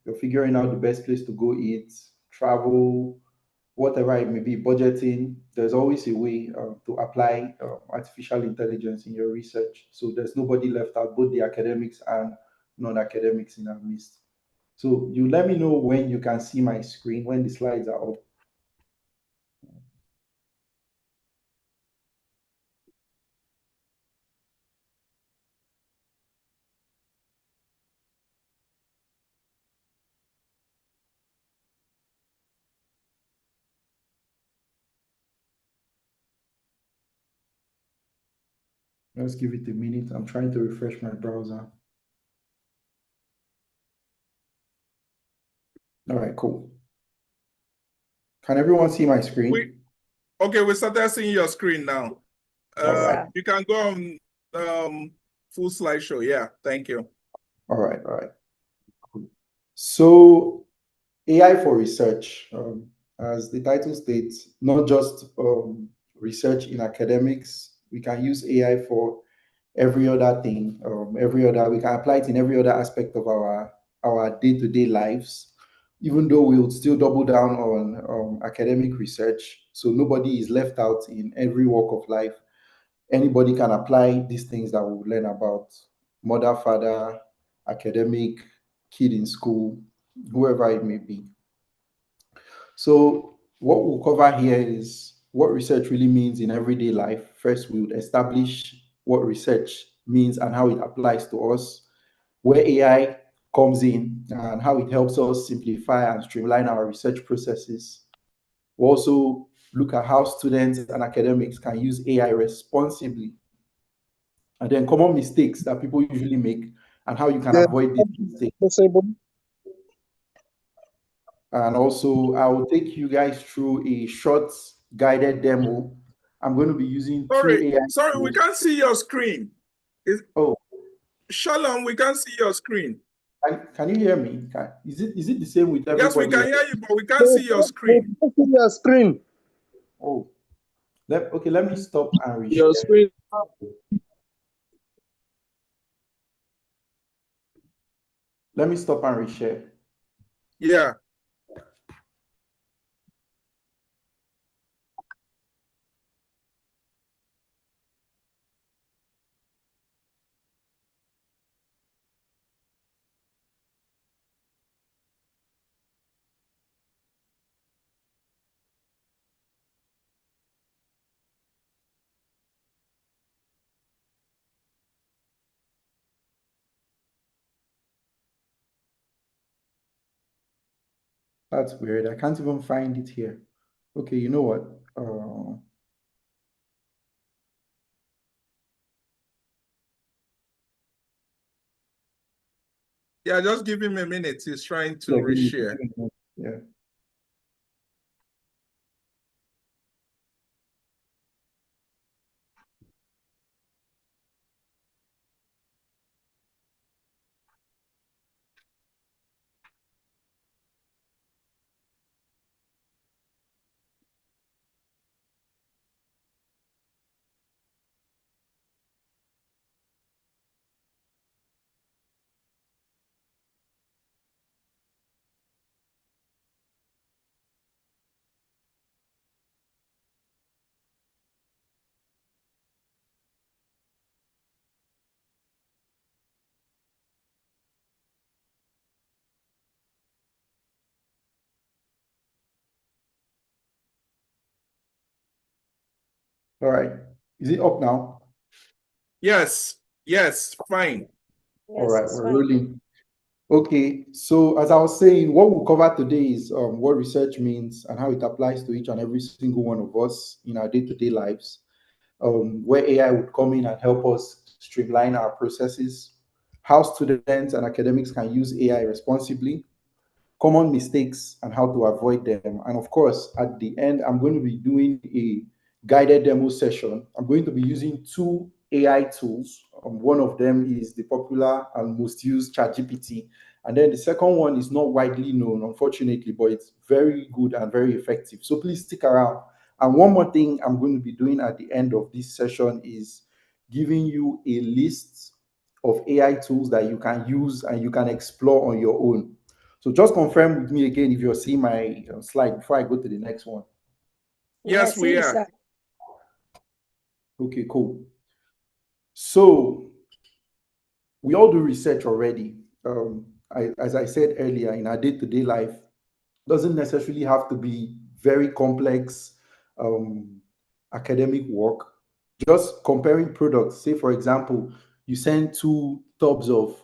you're figuring out the best place to go eat, travel, whatever it may be, budgeting, there's always a way to apply artificial intelligence in your research. So there's nobody left out, both the academics and non-academics in our midst. So you let me know when you can see my screen, when the slides are up. Let's give it a minute. I'm trying to refresh my browser. All right, cool. Can everyone see my screen? Okay, we started seeing your screen now. All right. You can go on full slideshow. Yeah, thank you. All right, all right. Cool. So AI for research, as the title states, not just research in academics. We can use AI for every other thing, we can apply it in every other aspect of our day-to-day lives, even though we would still double down on academic research. So nobody is left out in every walk of life. Anybody can apply these things that we learn about: mother, father, academic, kid in school, whoever it may be. So what we'll cover here is what research really means in everyday life. First, we would establish what research means and how it applies to us, where AI comes in and how it helps us simplify and streamline our research processes. We'll also look at how students and academics can use AI responsibly, and then common mistakes that people usually make and how you can avoid these mistakes. And also, I will take you guys through a short guided demo. I'm going to be using two AI Sorry, we tools. can't see your screen. Oh, Shalom, we can't see your screen. can you hear me? Is it the same with everybody? Yes, we can hear you, but we can't see your screen. Your screen. Oh, okay, let me stop and reshare. Your screen. Let me stop and reshare. Yeah. That's weird. I can't even find it here. Okay, you know what? Yeah, just give him a minute. He's trying to Yeah, reshare. Yeah. All right. Is it up now? Yes, fine. All right, we're rolling. Okay, so as I was saying, what we'll cover today is what research means and how it applies to each and every single one of us in our day-to-day lives, where AI would come in and help us streamline our processes, how students and academics can use AI responsibly, common mistakes and how to avoid them. And of course, at the end, I'm going to be doing a guided demo session. I'm going to be using two AI tools. One of them is the popular and most used ChatGPT. And then the second one is not widely known, unfortunately, but it's very good and very effective. So please stick around. And one more thing I'm going to be doing at the end of this session is giving you a list of AI tools that you can use and you can explore on your own. So just confirm with me again if you're seeing my slide before I go to the next one. Yes, we are. Sir. Okay, cool. So we all do research already. As I said earlier, in our day-to-day life, doesn't necessarily have to be very complex um, academic work. Just comparing products. Say, for example, you send two tubs of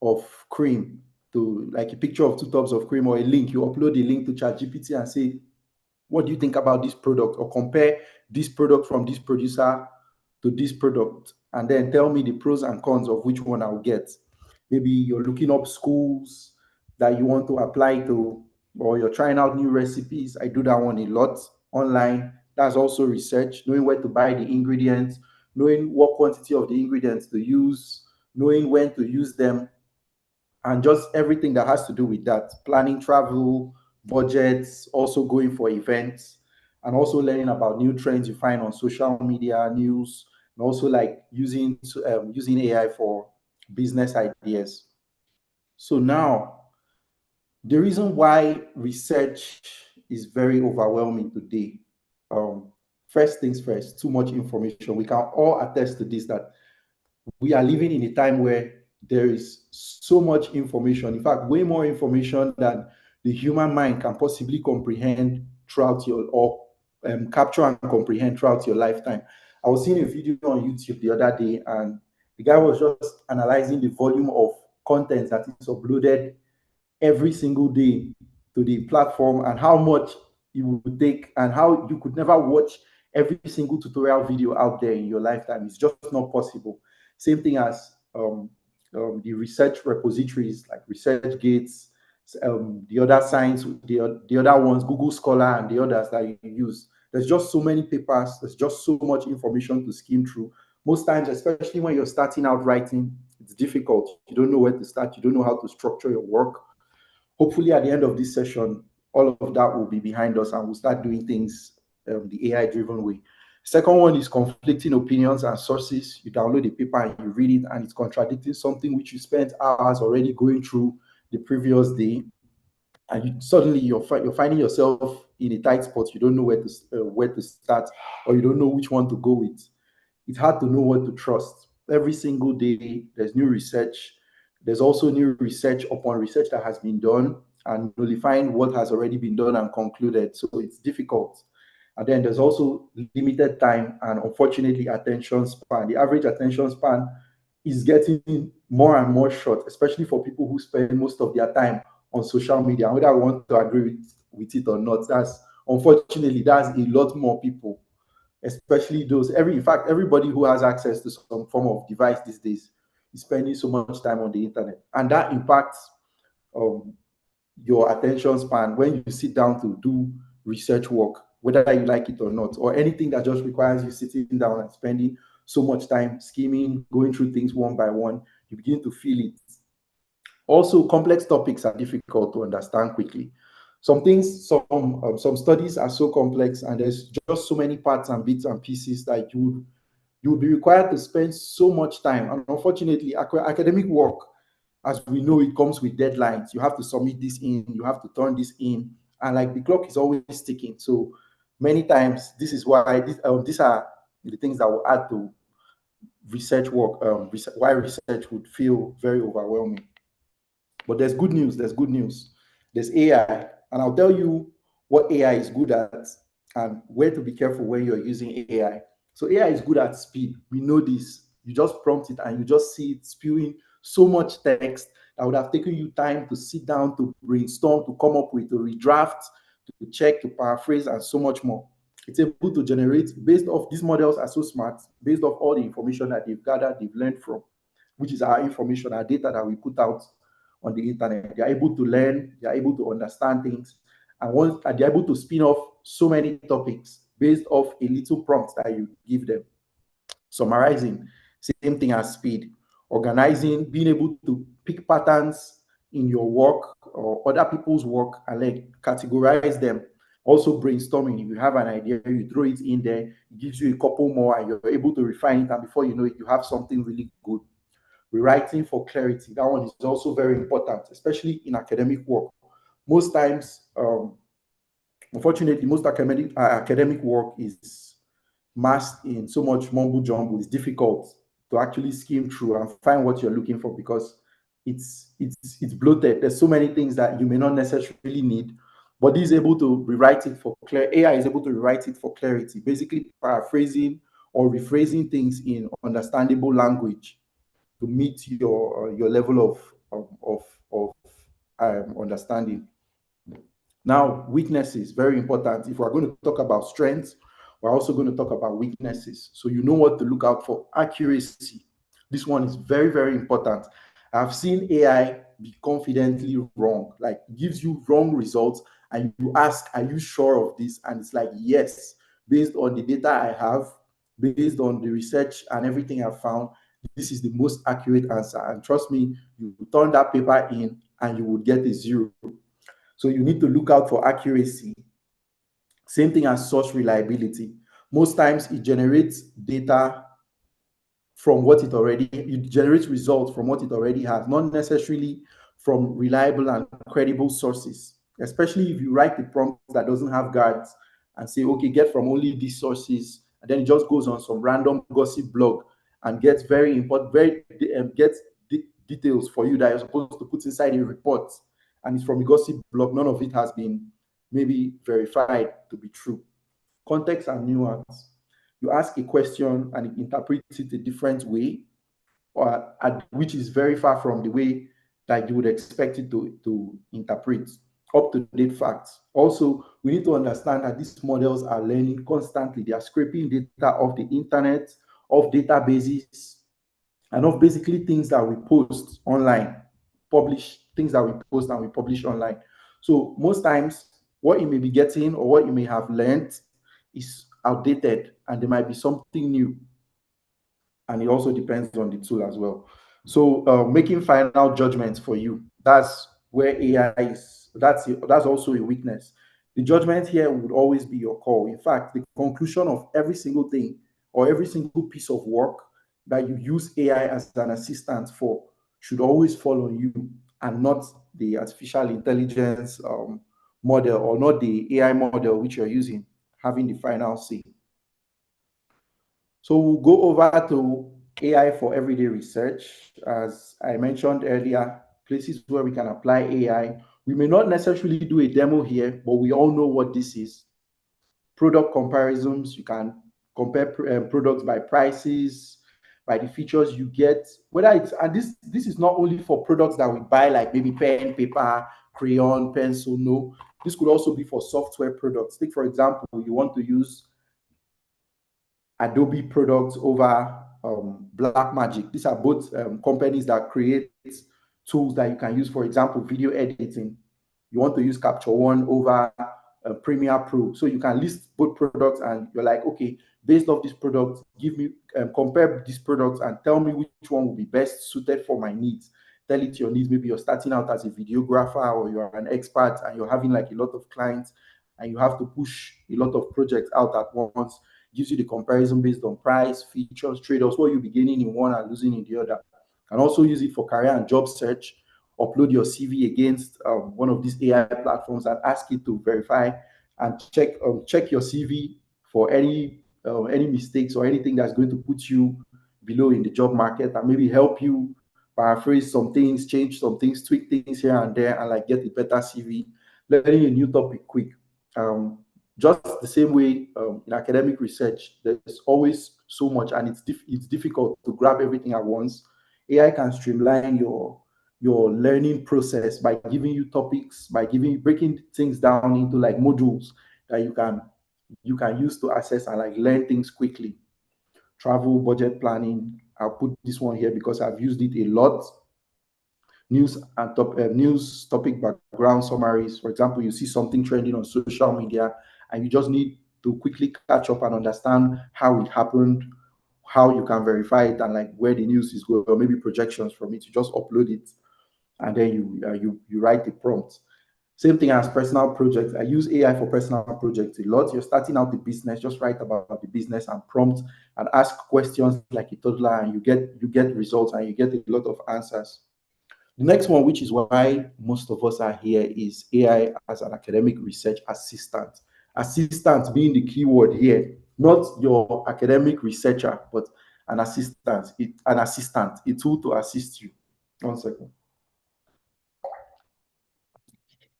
of cream to, like, a picture of two tubs of cream, or a link. You upload a link to ChatGPT and say, what do you think about this product, or compare this product from this producer to this product, and then tell me the pros and cons of which one I'll get. Maybe you're looking up schools that you want to apply to, or you're trying out new recipes. I do that one a lot online. That's also research, knowing where to buy the ingredients, knowing what quantity of the ingredients to use, knowing when to use them, and just everything that has to do with that. Planning travel, budgets, also going for events, and also learning about new trends you find on social media, news, and also like using AI for business ideas. So now, the reason why research is very overwhelming today, first things first, too much information. We can all attest to this, that we are living in a time where there is so much information. In fact, way more information than the human mind can possibly comprehend throughout your, or capture and comprehend throughout your lifetime. I was seeing a video on YouTube the other day, and the guy was just analyzing the volume of content that is uploaded every single day to the platform, and how much it would take, and how you could never watch every single tutorial video out there in your lifetime. It's just not possible. Same thing as the research repositories like ResearchGates, the other science, the other ones, Google Scholar, and the others that you use. There's just so many papers. There's just so much information to skim through. Most times, especially when you're starting out writing, it's difficult. You don't know where to start. You don't know how to structure your work. Hopefully, at the end of this session, all of that will be behind us, and we'll start doing things the AI driven way. Second one is conflicting opinions and sources. You download the paper and you read it, and it's contradicting something which you spent hours already going through the previous day, and suddenly you're finding yourself in a tight spot. You don't know where to start, or you don't know which one to go with. It's hard to know what to trust. Every single day, there's new research. There's also new research upon research that has been done, and nullifying what has already been done and concluded. So it's difficult. And then there's also limited time and, unfortunately, attention span. The average attention span is getting more and more short, especially for people who spend most of their time on social media. And whether I want to agree with it or not, that's a lot more people, especially those, in fact, everybody who has access to some form of device these days is spending so much time on the internet, and that impacts um, your attention span when you sit down to do research work, whether you like it or not, or anything that just requires you sitting down and spending so much time skimming, going through things one by one. You begin to feel it. Also, complex topics are difficult to understand quickly. Some studies are so complex, and there's just so many parts and bits and pieces that you would be required to spend so much time. And unfortunately, academic work, as we know, it comes with deadlines. You have to submit this in, you have to turn this in, and like the clock is always ticking. So many times, this is why these are the things that will add to research work. Why research would feel very overwhelming. But there's good news. There's good news. There's AI, and I'll tell you what AI is good at and where to be careful when you're using AI. So AI is good at speed. We know this. You just prompt it and you just see it spewing so much text that would have taken you time to sit down, to brainstorm, to come up with, to redraft, to check, to paraphrase, and so much more. It's able to generate based off, these models are so smart, based off all the information that they've gathered, they've learned from, which is our information, our data that we put out on the internet. They are able to learn, they are able to understand things, and they're able to spin off so many topics based off a little prompt that you give them. Summarizing, same thing as speed. Organizing, being able to pick patterns in your work or other people's work and like categorize them. Also, brainstorming. If you have an idea, you throw it in there, it gives you a couple more, and you're able to refine it. And before you know it, you have something really good. Rewriting for clarity. That one is also very important, especially in academic work. Most times, unfortunately, most academic work is masked in so much mumble jumble. It's difficult to actually skim through and find what you're looking for because it's bloated. There's so many things that you may not necessarily need, but this is able to rewrite it for clear. AI is able to rewrite it for clarity, basically paraphrasing or rephrasing things in understandable language to meet your level of understanding. Now, weaknesses, very important. If we're going to talk about strengths, we're also going to talk about weaknesses. So you know what to look out for. Accuracy. This one is very, very important. I've seen AI be confidently wrong, like it gives you wrong results, and you ask, are you sure of this? And it's like, yes, based on the data I have, based on the research and everything I've found, this is the most accurate answer. And trust me, you turn that paper in and you would get a 0. So you need to look out for accuracy. Same thing as source reliability. Most times it generates data from what it generates results from what it already has, not necessarily from reliable and credible sources. Especially if you write the prompt that doesn't have guards and say, okay, get from only these sources, and then it just goes on some random gossip blog and gets very important, gets details for you that you're supposed to put inside a report, and it's from a gossip blog. None of it has been maybe verified to be true. Context and nuance. You ask a question and it interprets it a different way, which is very far from the way that you would expect it to interpret up-to-date facts. Also, we need to understand that these models are learning constantly. They are scraping data off the internet, of databases, and of basically things that we post online, publish things that we post and we publish online. So most times, what you may be getting or what you may have learned is outdated, and there might be something new. And it also depends on the tool as well. So making final judgments for you, that's where AI is. That's also a weakness. The judgment here would always be your call. In fact, the conclusion of every single thing or every single piece of work that you use AI as an assistant for should always fall on you and not the artificial intelligence model, or not the AI model which you're using having the final say. So we'll go over to AI for everyday research. As I mentioned earlier, places where we can apply AI. We may not necessarily do a demo here, but we all know what this is. Product comparisons, you can compare products by prices, by the features you get. Whether it's, and this is not only for products that we buy, like maybe pen, paper, crayon, pencil. No, this could also be for software products. Take, for example, you want to use Adobe products over Blackmagic. These are both companies that create tools that you can use, for example, video editing. You want to use Capture One over Premiere Pro. So you can list both products and you're like, okay, based off this product, give me, compare these products and tell me which one will be best suited for my needs. Tell it your needs. Maybe you're starting out as a videographer or you're an expert and you're having like a lot of clients and you have to push a lot of projects out at once. Gives you the comparison based on price, features, trade-offs, what you'll be gaining in one and losing in the other. And also use it for career and job search. Upload your CV against one of these AI platforms and ask it to verify and check your CV for any mistakes or anything that's going to put you below in the job market, and maybe help you paraphrase some things, change some things, tweak things here and there, and like get a better CV, learning a new topic quick. Just the same way in academic research, there's always so much, and it's difficult to grab everything at once. AI can streamline your learning process by giving you topics, by breaking things down into like modules that you can use to access and like learn things quickly. Travel, budget planning. I'll put this one here because I've used it a lot. News topic background summaries. For example, you see something trending on social media and you just need to quickly catch up and understand how it happened, how you can verify it, and like where the news is going, or maybe projections from it. You just upload it and then you write the prompt. Same thing as personal projects. I use AI for personal projects a lot. You're starting out the business, just write about the business and prompt and ask questions like a toddler, and you get results and you get a lot of answers. The next one, which is why most of us are here, is AI as an academic research assistant. Assistant being the key word here, not your academic researcher, but an assistant. An assistant, a tool to assist you. One second.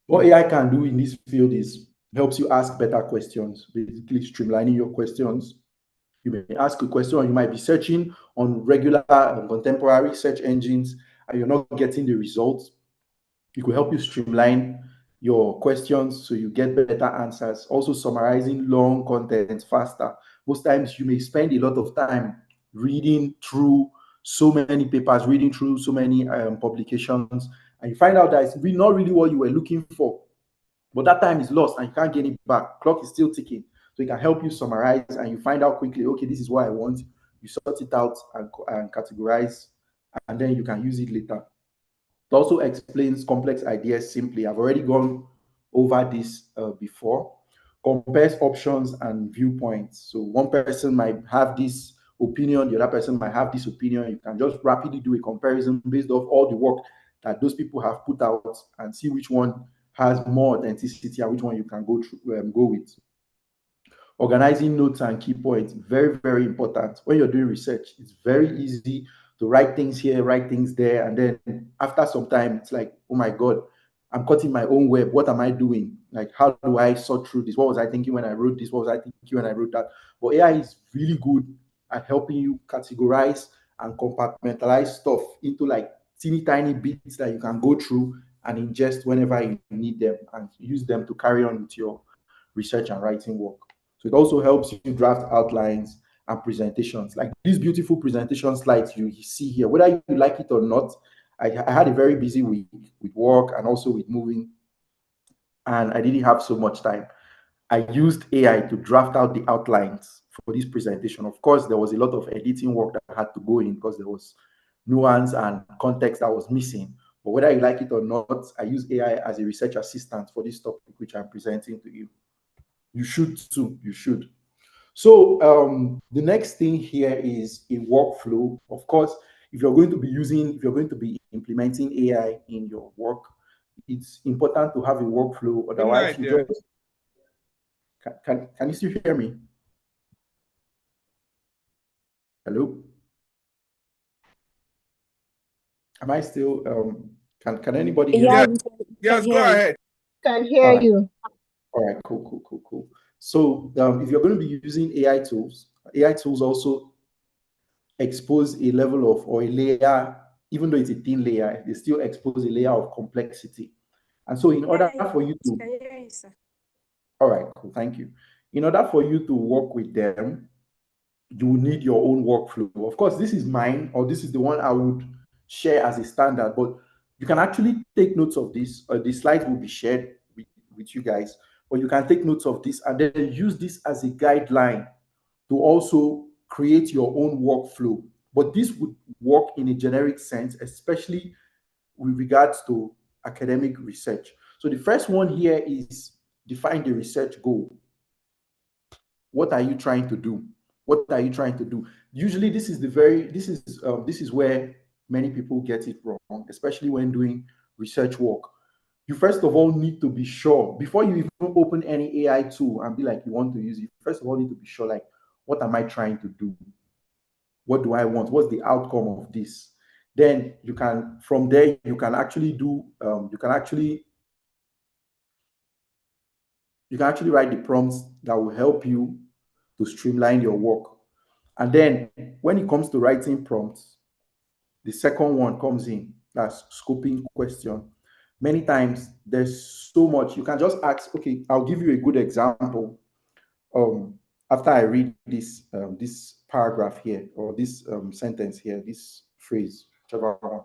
What AI can do in this field is helps you ask better questions, basically streamlining your questions. You may ask a question, or you might be searching on regular contemporary search engines, and you're not getting the results. It could help you streamline your questions so you get better answers. Also, summarizing long content faster. Most times, you may spend a lot of time reading through so many papers, reading through so many publications, and you find out that it's really not really what you were looking for. But that time is lost and you can't get it back. Clock is still ticking. So it can help you summarize and you find out quickly, okay, this is what I want. You sort it out and categorize, and then you can use it later. It also explains complex ideas simply. I've already gone over this before. Compares options and viewpoints. So one person might have this opinion, the other person might have this opinion. You can just rapidly do a comparison based off all the work that those people have put out and see which one has more authenticity and which one you can go with. Organizing notes and key points, very, very important. When you're doing research, it's very easy to write things here, write things there, and then after some time, it's like, oh my God, I'm cutting my own web. What am I doing? Like, how do I sort through this? What was I thinking when I wrote this? What was I thinking when I wrote that? But AI is really good at helping you categorize and compartmentalize stuff into like teeny tiny bits that you can go through and ingest whenever you need them and use them to carry on with your research and writing work. So it also helps you draft outlines and presentations. Like these beautiful presentation slides you see here, whether you like it or not. I had a very busy week with work and also with moving, and I didn't have so much time. I used AI to draft out the outlines for this presentation. Of course, there was a lot of editing work that had to go in because there was nuance and context that was missing. But whether you like it or not, I use AI as a research assistant for this topic, which I'm presenting to you. You should too. You should. So the next thing here is a workflow. Of course, if you're going to be implementing AI in your work, it's important to have a workflow. Good Otherwise, night, you dear. just can you still hear me? Hello? Am I still can anybody hear Yeah, me? Yes, we can yes, go hear you. ahead. Can All hear right, you. all right, cool. So if you're going to be using AI tools also expose a level of or a layer, even though it's a thin layer, they still expose a layer of complexity. And so in order for you to, Can hear you, sir. all right, cool, thank you. In order for you to work with them, you will need your own workflow. Of course, this is mine, or this is the one I would share as a standard, but you can actually take notes of this. The slides will be shared with you guys, but you can take notes of this and then use this as a guideline to also create your own workflow. But this would work in a generic sense, especially with regards to academic research. So the first one here is define the research goal. What are you trying to do? What are you trying to do? Usually, this is where many people get it wrong, especially when doing research work. You first of all need to be sure before you even open any AI tool and be like you want to use it. First of all, need to be sure like what am I trying to do? What do I want? What's the outcome of this? Then you can from there you can actually write the prompts that will help you to streamline your work. And then when it comes to writing prompts, the second one comes in. That's scoping question. Many times there's so much you can just ask. Okay, I'll give you a good example. Um, After I read this paragraph here or this sentence here, this phrase, whichever one.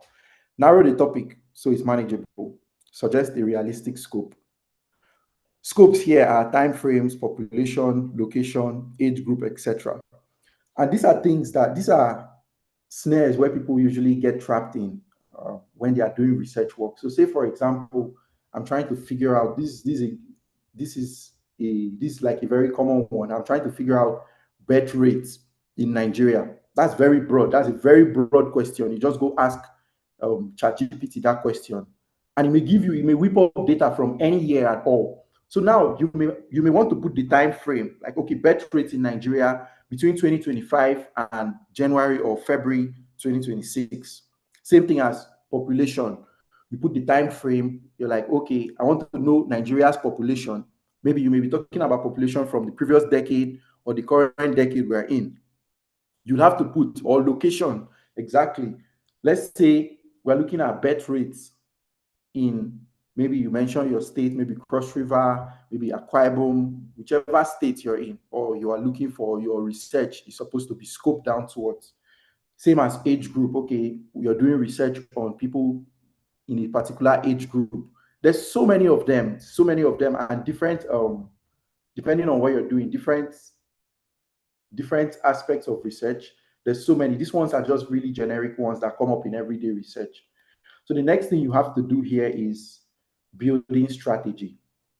Narrow the topic so it's manageable. Suggest a realistic scope. Scopes here are time frames, population, location, age group, etc. And these are snares where people usually get trapped in when they are doing research work. So, say for example, I'm trying to figure out this is like a very common one. I'm trying to figure out birth rates in Nigeria. That's very broad. That's a very broad question. You just go ask ChatGPT that question, and it may whip up data from any year at all. So now you may want to put the time frame, like okay, birth rates in Nigeria between 2025 and January or February 2026. Same thing as population. You put the time frame, you're like, okay, I want to know Nigeria's population. Maybe you may be talking about population from the previous decade or the current decade we're in. You'll have to put or location exactly. Let's say we're looking at birth rates in, maybe you mentioned your state, maybe Cross River, maybe Akwa Ibom, whichever state you're in, or you are looking for your research is supposed to be scoped down towards. Same as age group. Okay, you're doing research on people in a particular age group. There's so many of them, and different depending on what you're doing, different aspects of research. There's so many. These ones are just really generic ones that come up in everyday research. So the next thing you have to do here is building strategy,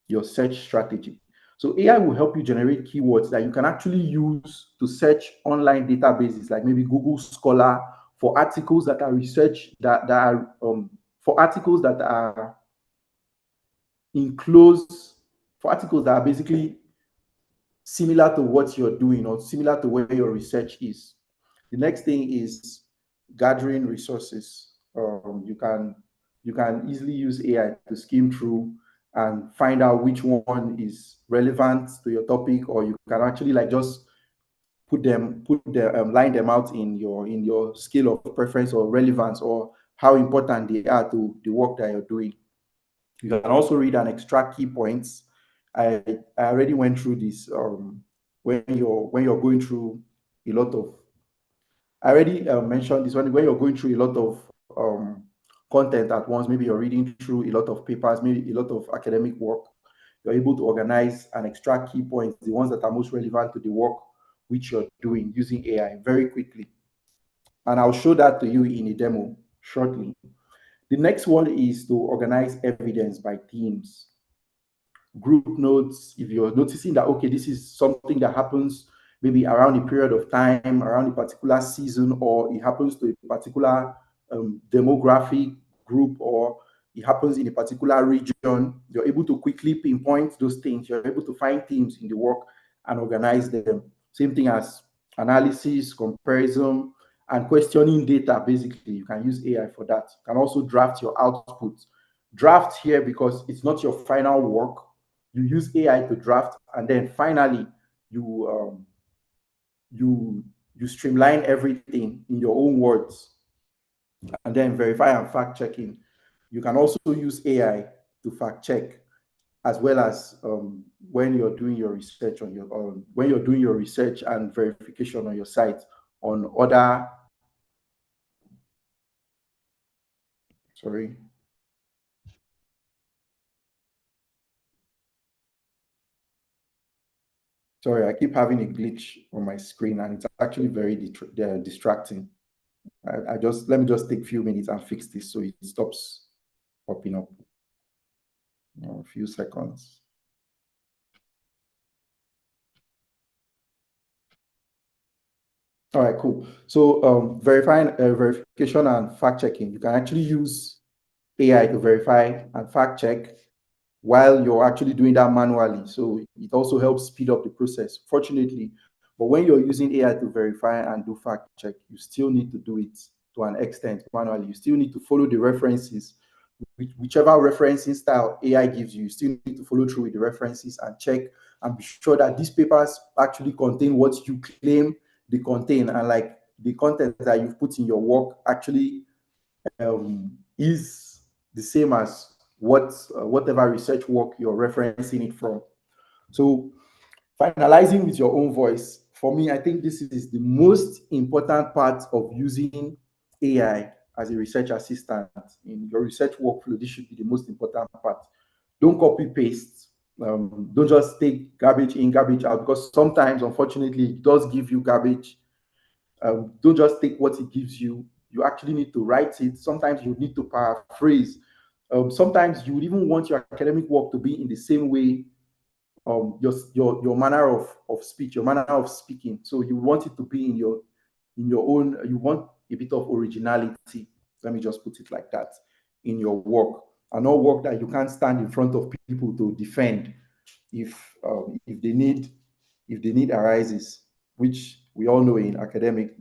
your search strategy. So AI will help you generate keywords that you can actually use to search online databases like maybe Google Scholar for articles that are research that are for articles that are in close for articles that are basically similar to what you're doing or similar to where your research is. The next thing is gathering resources. You can easily use AI to skim through and find out which one is relevant to your topic, or you can actually like just line them out in your scale of preference or relevance, or how important they are to the work that you're doing. You can also read and extract key points. I already went through this when you're going through a lot of I already mentioned this one when you're going through a lot of content at once. Maybe you're reading through a lot of papers, maybe a lot of academic work. You're able to organize and extract key points, the ones that are most relevant to the work which you're doing using AI very quickly. And I'll show that to you in a demo shortly. The next one is to organize evidence by themes. Group notes, if you're noticing that okay, this is something that happens maybe around a period of time, around a particular season, or it happens to a particular demographic group, or it happens in a particular region, you're able to quickly pinpoint those things. You're able to find themes in the work and organize them. Same thing as analysis, comparison, and questioning data. Basically, you can use AI for that. You can also draft your output. Draft here because it's not your final work. You use AI to draft, and then finally you you streamline everything in your own words, and then verify and fact checking. You can also use AI to fact check, as well as when you're doing your research on your when you're doing your research and verification on your site on other. Sorry. Sorry, I keep having a glitch on my screen, and it's actually very distracting. I just let me just take a few minutes and fix this so it stops popping up. A few seconds. All right, cool. So verifying verification and fact checking, you can actually use AI to verify and fact check while you're actually doing that manually. So it also helps speed up the process, fortunately. But when you're using AI to verify and do fact check, you still need to do it to an extent manually. You still need to follow the references, whichever referencing style AI gives you. You still need to follow through with the references and check and be sure that these papers actually contain what you claim they contain, and like the content that you've put in your work actually is the same as whatever research work you're referencing it from. So finalizing with your own voice, for me, I think this is the most important part of using AI as a research assistant in your research workflow. This should be the most important part. Don't copy paste. Don't just take garbage in, garbage out, because sometimes, unfortunately, it does give you garbage. Don't just take what it gives you. You actually need to write it. Sometimes you need to paraphrase Sometimes you would even want your academic work to be in the same way, your manner of speech, your manner of speaking. So you want it to be in your own. You want a bit of originality. Let me just put it like that in your work, and not work that you can't stand in front of people to defend if they need arises, which we all know in academic,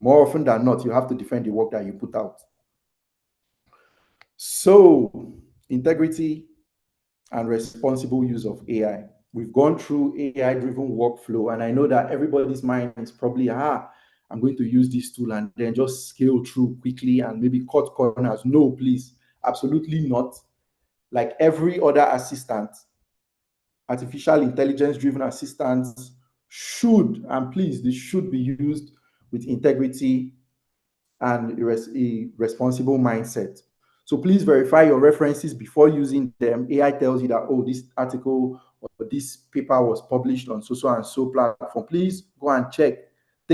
more often than not, you have to defend the work that you put out. So, integrity and responsible use of AI. We've gone through AI driven workflow, and I know that everybody's mind is probably, I'm going to use this tool and then just scale through quickly and maybe cut corners. No, please, absolutely not. Like every other assistant, artificial intelligence driven assistants should, and please, they should be used with integrity and a responsible mindset. So please verify your references before using them. AI tells you that, oh, this article or this paper was published on so and so platform. Please go and check.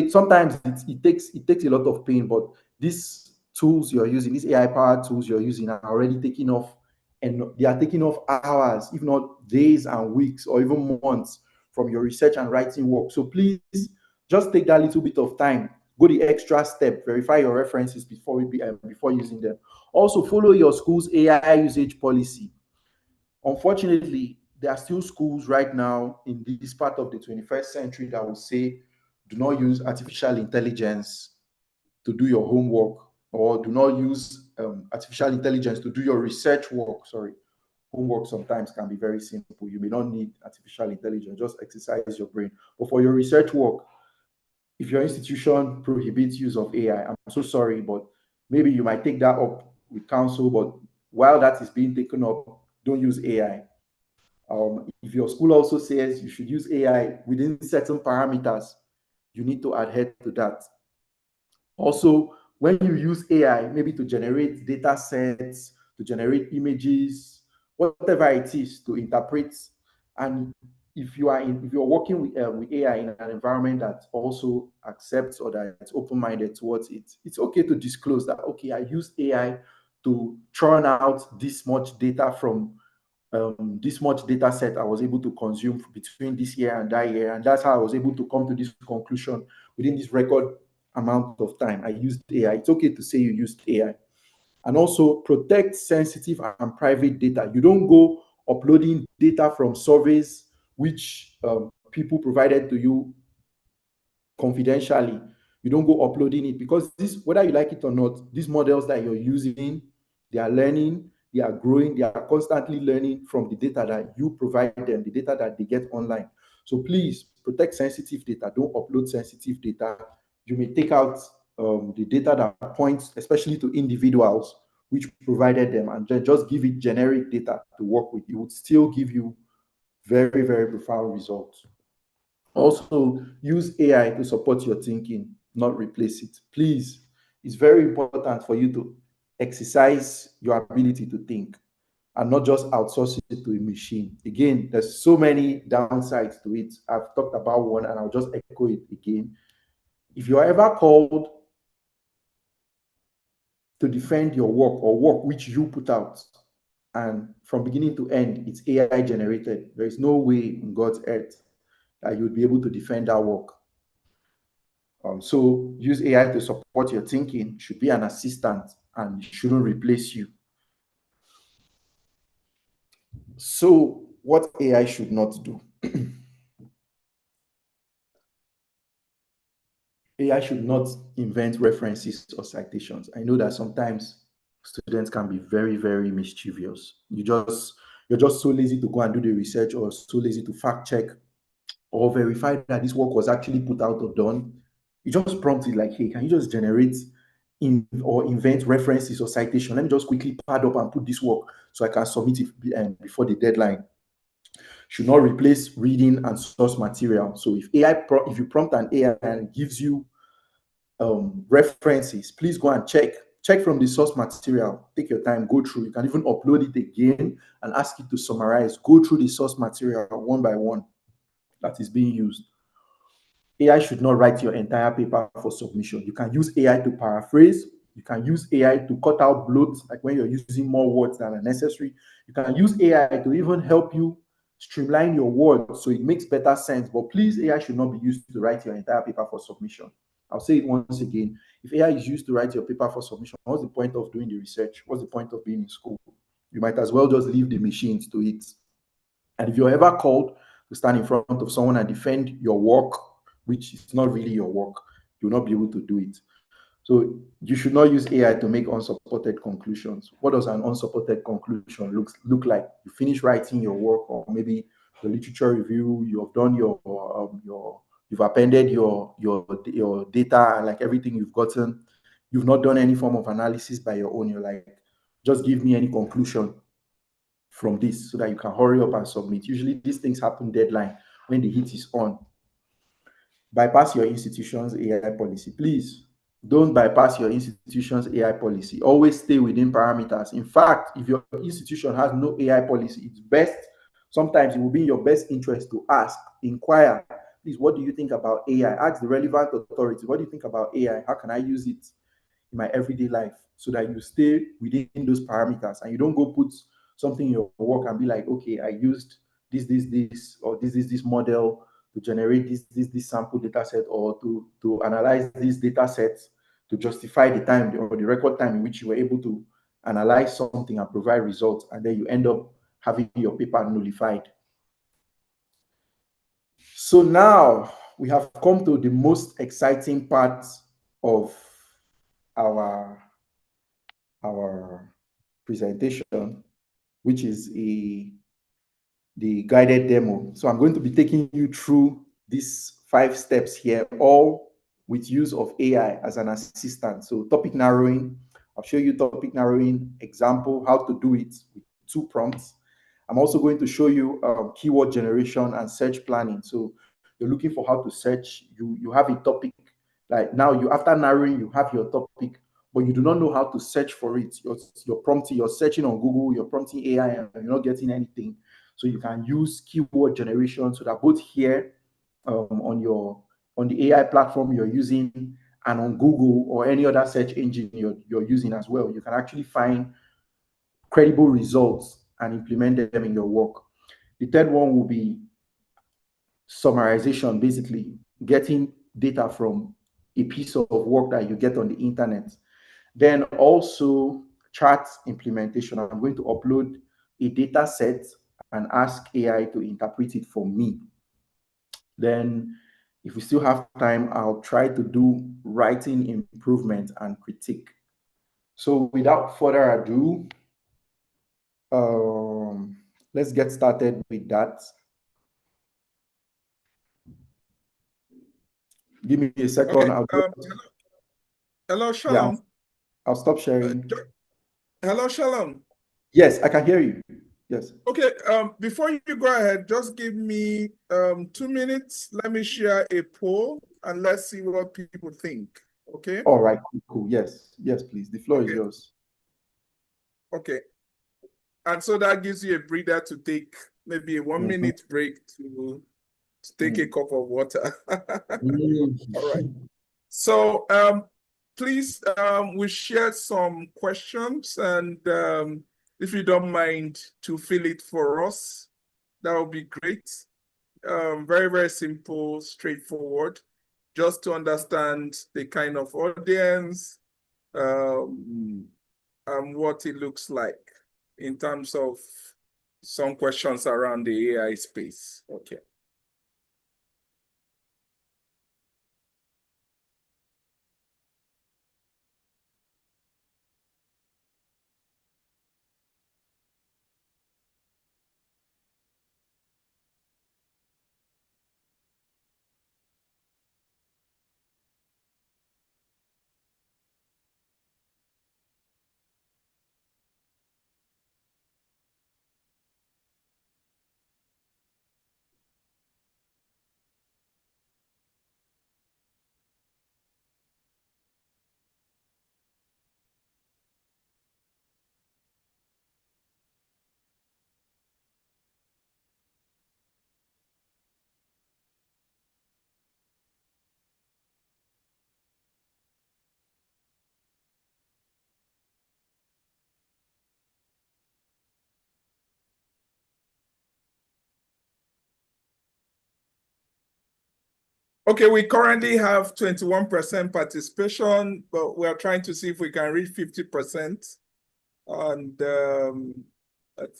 Sometimes it takes a lot of pain, but these tools you're using, these AI powered tools you're using, are already taking off, and they are taking off hours, if not days and weeks, or even months from your research and writing work. So please just take that little bit of time, go the extra step, verify your references before using them. Also, follow your school's AI usage policy. Unfortunately, there are still schools right now in this part of the 21st century that will say, do not use artificial intelligence to do your homework, or do not use artificial intelligence to do your research work. Sorry, homework sometimes can be very simple. You may not need artificial intelligence, just exercise your brain. But for your research work, if your institution prohibits use of AI, I'm so sorry, but maybe you might take that up with council. But while that is being taken up, don't use AI. If your school also says you should use AI within certain parameters, you need to adhere to that. Also, when you use AI, maybe to generate data sets, to generate images, whatever it is, to interpret, and if you're working with AI in an environment that also accepts or that it's open-minded towards it, it's okay to disclose that, okay, I used AI to churn out this much data from this much data set I was able to consume between this year and that year, and that's how I was able to come to this conclusion within this record amount of time. I used AI. It's okay to say you used AI. And also protect sensitive and private data. You don't go uploading data from surveys which people provided to you confidentially. You don't go uploading it, because this, whether you like it or not, these models that you're using, they are learning, they are growing, they are constantly learning from the data that you provide them, the data that they get online. So please protect sensitive data. Don't upload sensitive data. You may take out the data that points especially to individuals which provided them, and then just give it generic data to work with. It would still give you very, very profound results. Also, use AI to support your thinking, not replace it. Please, it's very important for you to exercise your ability to think and not just outsource it to a machine. Again, there's so many downsides to it. I've talked about one and I'll just echo it again. If you're ever called to defend your work or work which you put out, and from beginning to end, it's AI generated, there is no way in God's earth that you'd be able to defend that work. So use AI to support your thinking, should be an assistant and shouldn't replace you. So what AI should not do? AI should not invent references or citations. I know that sometimes students can be very, very mischievous. You're just so lazy to go and do the research, or so lazy to fact check or verify that this work was actually put out or done. You just prompt it like, hey, can you just generate or invent references or citation? Let me just quickly pad up and put this work so I can submit it before the deadline. Should not replace reading and source material. So if you prompt an AI and it gives you references, please go and check from the source material. Take your time, go through. You can even upload it again and ask it to summarize. Go through the source material one by one that is being used. AI should not write your entire paper for submission. You can use AI to paraphrase, You can use AI to cut out bloat, like when you're using more words than are necessary. You can use AI to even help you streamline your words so it makes better sense. But please, AI should not be used to write your entire paper for submission. I'll say it once again. If AI is used to write your paper for submission, what's the point of doing the research? What's the point of being in school? You might as well just leave the machines to it. And if you're ever called to stand in front of someone and defend your work, which is not really your work, you'll not be able to do it. So you should not use AI to make unsupported conclusions. What does an unsupported conclusion look like? You finish writing your work, or maybe the literature review. You have done your you've appended your data and like everything you've gotten. You've not done any form of analysis by your own. You're like, just give me any conclusion from this so that you can hurry up and submit. Usually these things happen deadline when the heat is on. Bypass your institution's AI policy. Please don't bypass your institution's AI policy. Always stay within parameters. In fact, if your institution has no AI policy, it's best, sometimes it will be in your best interest to ask, inquire, please, what do you think about AI? Ask the relevant authority, what do you think about AI? How can I use it in my everyday life? So that you stay within those parameters and you don't go put something in your work and be like, okay, I used this, or this model to generate this sample data set, or to analyze these data sets to justify the time or the record time in which you were able to analyze something and provide results, and then you end up having your paper nullified. So now we have come to the most exciting part of our our presentation, which is the guided demo. So I'm going to be taking you through these 5 steps here, all with use of AI as an assistant. So topic narrowing, I'll show you topic narrowing example, how to do it with 2 prompts. I'm also going to show you keyword generation and search planning. So you're looking for how to search, you have a topic, like now you, after narrowing, you have your topic, but you do not know how to search for it. You're prompting, you're searching on Google, you're prompting AI and you're not getting anything. So you can use keyword generation so that both here on the AI platform you're using and on Google or any other search engine you're using as well, you can actually find credible results and implement them in your work. The third one will be summarization, basically getting data from a piece of work that you get on the internet. Then also chart implementation. I'm going to upload a data set and ask AI to interpret it for me. Then if we still have time, I'll try to do writing improvement and critique. So without further ado, let's get started with that. Give me a second. Okay. Hello, Yeah, Shalom. I'll stop sharing. Hello, Shalom. Yes, I can hear you. Yes. Okay. Before you go ahead, just give me 2 minutes. Let me share a poll and let's see what people think. Okay. All right. Cool. Yes. Yes, please. The floor is yours. Okay. And so that gives you a breather to take maybe a 1 minute break to take a cup of water. All right. So please, we shared some questions, and if you don't mind to fill it for us, that would be great. Very, very simple, straightforward, just to understand the kind of audience and what it looks like in terms of some questions around the AI space. Okay. Okay, we currently have 21% participation, but we are trying to see if we can reach 50%. And I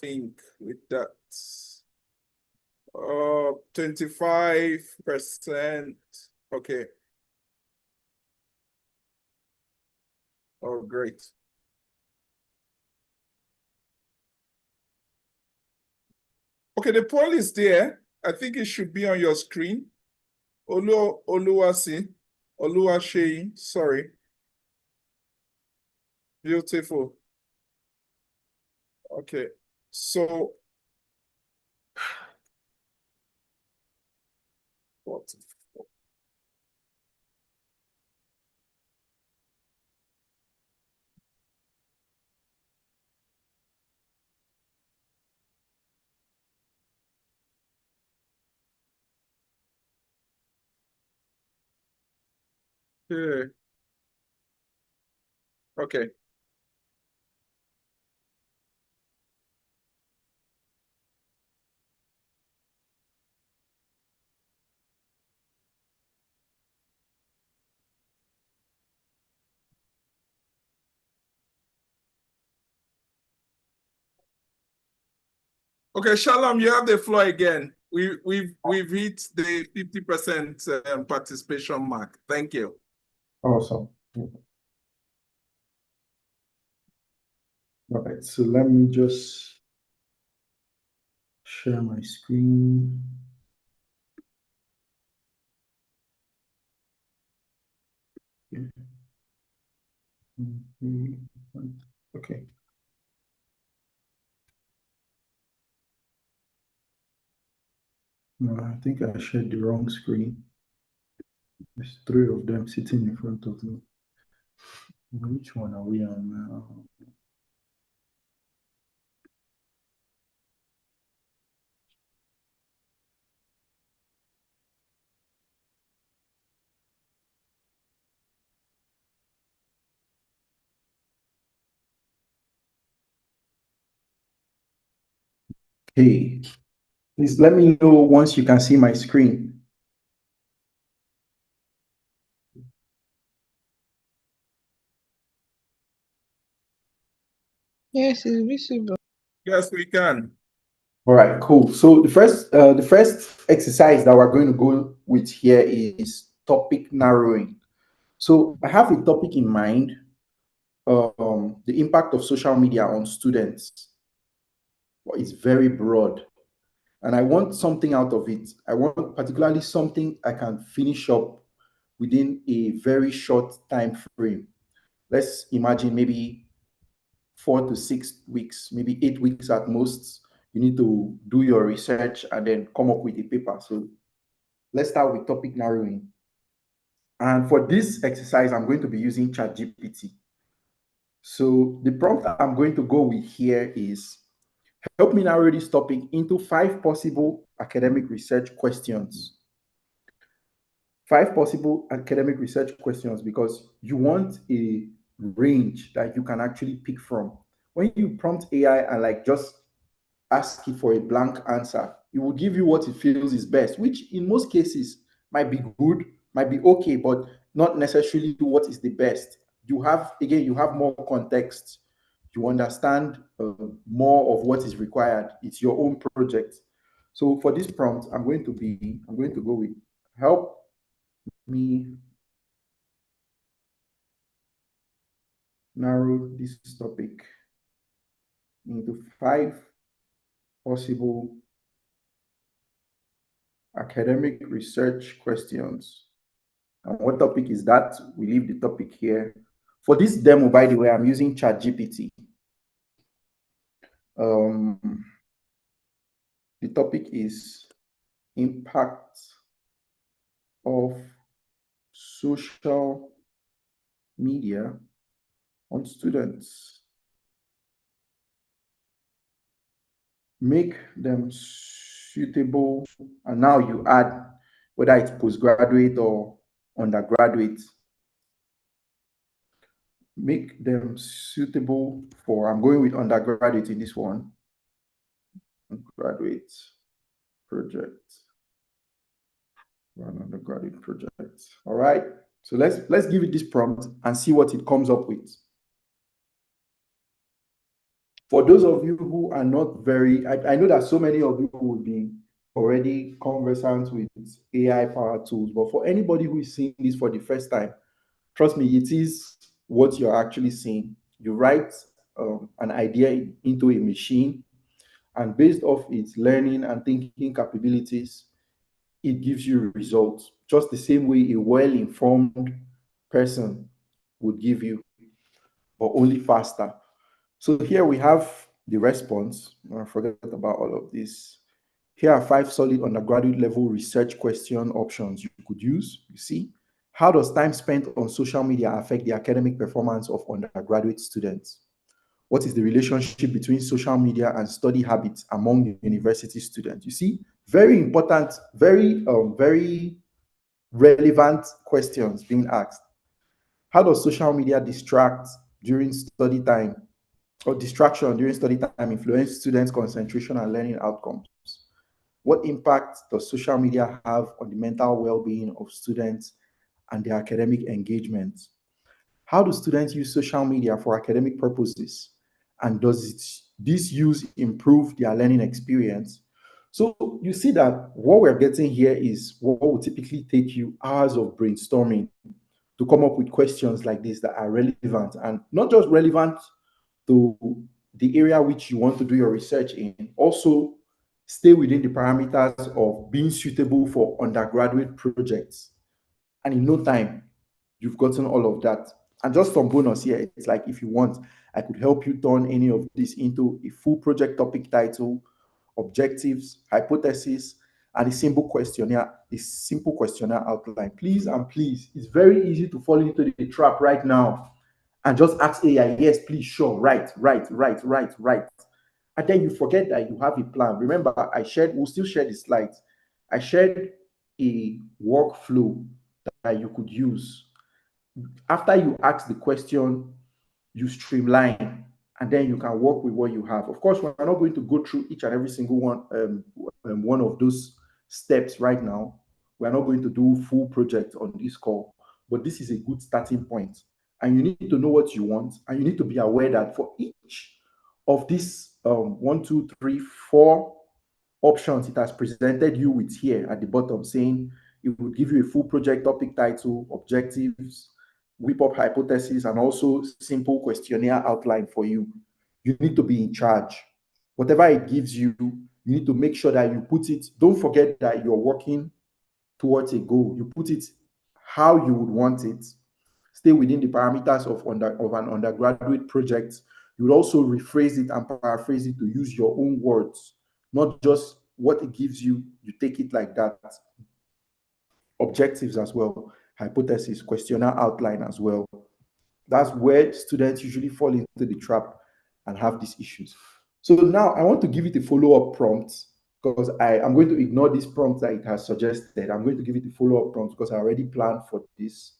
think with that, 25%. Okay. Oh, great. Okay, the poll is there. I think it should be on your screen. Oluwaseyi, sorry. Beautiful. Okay, so what? Yeah. Okay. Okay, Shalom, you have the floor again. We've hit the 50% participation mark. Thank you. Awesome. All right, so let me just share my screen. Yeah. Okay. No, I think I shared the wrong screen. There's three of them sitting in front of me. Which one are we on now? Hey, please let me know once you can see my screen. Yes, it's visible. Yes, we can. All right, cool. So the first exercise that we're going to go with here is topic narrowing. So I have a topic in mind, the impact of social media on students. Well, it's very broad, and I want something out of it. I want particularly something I can finish up within a very short time frame. Let's imagine maybe 4 to 6 weeks, maybe 8 weeks at most. You need to do your research and then come up with a paper. So let's start with topic narrowing. And for this exercise, I'm going to be using ChatGPT. So the prompt I'm going to go with here is help me narrow this topic into 5 possible academic research questions. 5 possible academic research questions because you want a range that you can actually pick from. When you prompt AI and like just ask it for a blank answer, it will give you what it feels is best, which in most cases might be good, might be okay, but not necessarily what is the best. You have more context, you understand more of what is required. It's your own project. So for this prompt, I'm going to go with help me narrow this topic into 5 possible academic research questions. And what topic is that? We leave the topic here. For this demo, by the way, I'm using ChatGPT. The topic is impact of social media on students. Make them suitable, and now you add whether it's postgraduate or undergraduate. Make them suitable for, I'm going with undergraduate in this one, graduate project for an undergraduate project. All right. So let's give it this prompt and see what it comes up with. For those of you who are not I know that so many of you will be already conversant with AI power tools, but for anybody who is seeing this for the first time, trust me, it is what you're actually seeing. You write an idea into a machine, and based off its learning and thinking capabilities, it gives you results, just the same way a well-informed person would give you, but only faster. So here we have the response. I forget about all of this. Here are 5 solid undergraduate level research question options you could use. You see, how does time spent on social media affect the academic performance of undergraduate students? What is the relationship between social media and study habits among university students? You see, very important, very relevant questions being asked. How does social media distract during study time or distraction during study time influence students' concentration and learning outcomes? What impact does social media have on the mental well-being of students and their academic engagement? How do students use social media for academic purposes? And this use improve their learning experience? So you see that what we're getting here is what will typically take you hours of brainstorming to come up with questions like this that are relevant, and not just relevant to the area which you want to do your research in, also stay within the parameters of being suitable for undergraduate projects. And in no time, you've gotten all of that. And just some bonus here, it's like if you want, I could help you turn any of this into a full project topic title, objectives, hypothesis, and a simple questionnaire outline. Please and please, it's very easy to fall into the trap right now and just ask AI, yes, please, sure, right, right, right, right, right. And then you forget that you have a plan. Remember, we'll still share the slides. I shared a workflow that you could use. After you ask the question, you streamline, and then you can work with what you have. Of course, we're not going to go through each and every single one of those steps right now. We're not going to do full project on this call, but this is a good starting point. And you need to know what you want, and you need to be aware that for each of these one, two, three, four options it has presented you with here at the bottom, saying it will give you a full project topic title, objectives, whip up hypothesis, and also simple questionnaire outline for you. You need to be in charge. Whatever it gives you, you need to make sure that you put it. Don't forget that you're working towards a goal. You put it how you would want it. Stay within the parameters of an undergraduate project. You would also rephrase it and paraphrase it to use your own words, not just what it gives you. You take it like that. Objectives as well, hypothesis, questionnaire outline as well. That's where students usually fall into the trap and have these issues. So now I want to give it a follow-up prompt, because I am going to ignore this prompt that it has suggested. I'm going to give it a follow-up prompt because I already planned for this.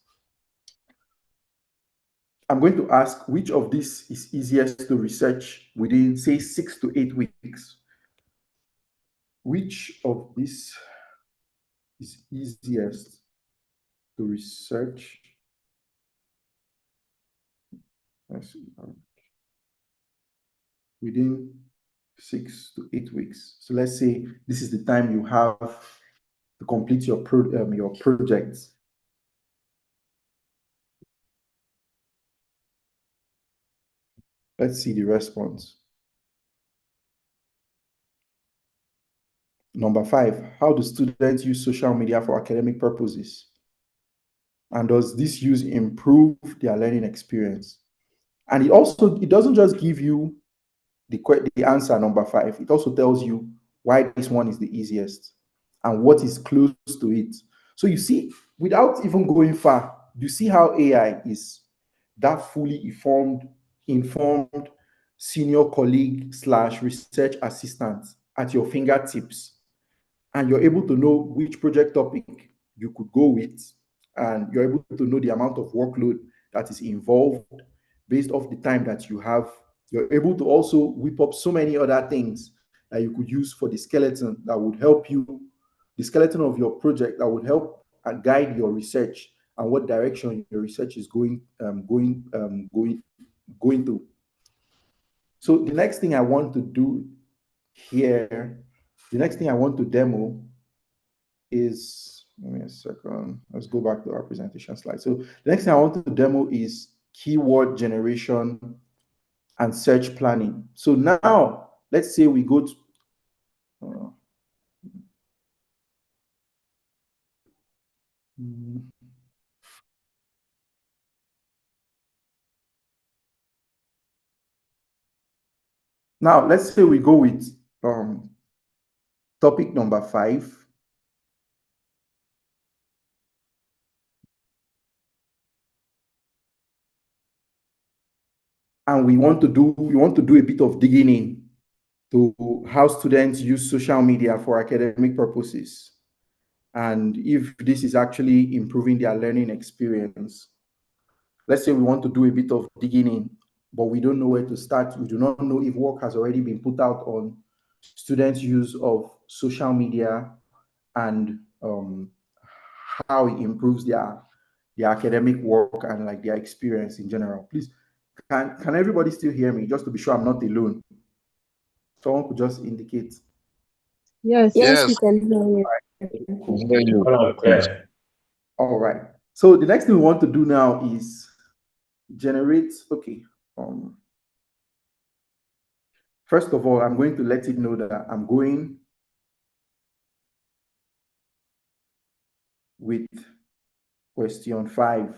I'm going to ask which of these is easiest to research within, say, 6 to 8 weeks. Which of this is easiest to research? Let's see. Within 6 to 8 weeks. So let's say this is the time you have to complete your project. Let's see the response. Number 5, how do students use social media for academic purposes? And does this use improve their learning experience? And it doesn't just give you the answer, number 5. It also tells you why this one is the easiest and what is close to it. So you see, without even going far, you see how AI is that fully informed senior colleague slash research assistant at your fingertips, and you're able to know which project topic you could go with, and you're able to know the amount of workload that is involved based off the time that you have. You're able to also whip up so many other things that you could use for the skeleton that would help you the skeleton of your project that would help and guide your research and what direction your research is going to. So the next thing I want to do here, the next thing I want to demo is, give me a second, let's go back to our presentation slide. So the next thing I want to demo is keyword generation and search planning. So now let's say we go to now let's say we go with topic number 5. And we want to do a bit of digging in to how students use social media for academic purposes, and if this is actually improving their learning experience. Let's say we want to do a bit of digging in, but we don't know where to start. We do not know if work has already been put out on students' use of social media and how it improves their academic work and like their experience in general. Please, can everybody still hear me, just to be sure I'm not alone? Someone could just indicate. Yes, we can hear you. Cool. All right. So the next thing we want to do now is generate. Okay. First of all, I'm going to let it know that I'm going with question 5.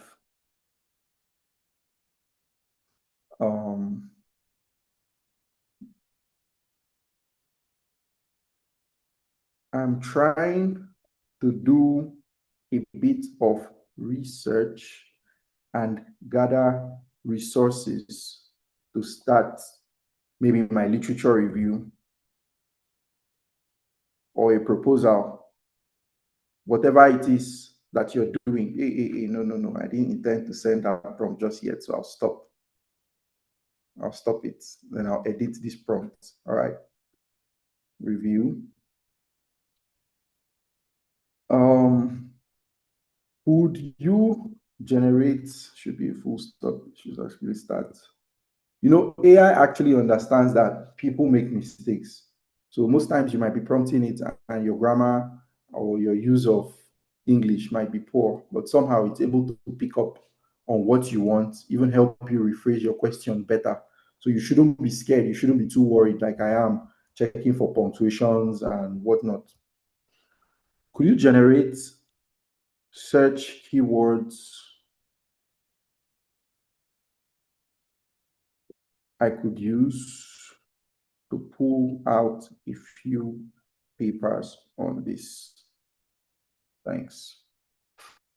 I'm trying to do a bit of research and gather resources to start maybe my literature review or a proposal, whatever it is that you're doing. No, I didn't intend to send that prompt just yet, so I'll stop it, then I'll edit this prompt. All right, review. Would you generate, should be a full stop, should actually start. AI actually understands that people make mistakes. So most times you might be prompting it and your grammar or your use of English might be poor, but somehow it's able to pick up on what you want, even help you rephrase your question better. So you shouldn't be scared. You shouldn't be too worried like I am, checking for punctuations and whatnot. Could you generate search keywords I could use to pull out a few papers on this? Thanks.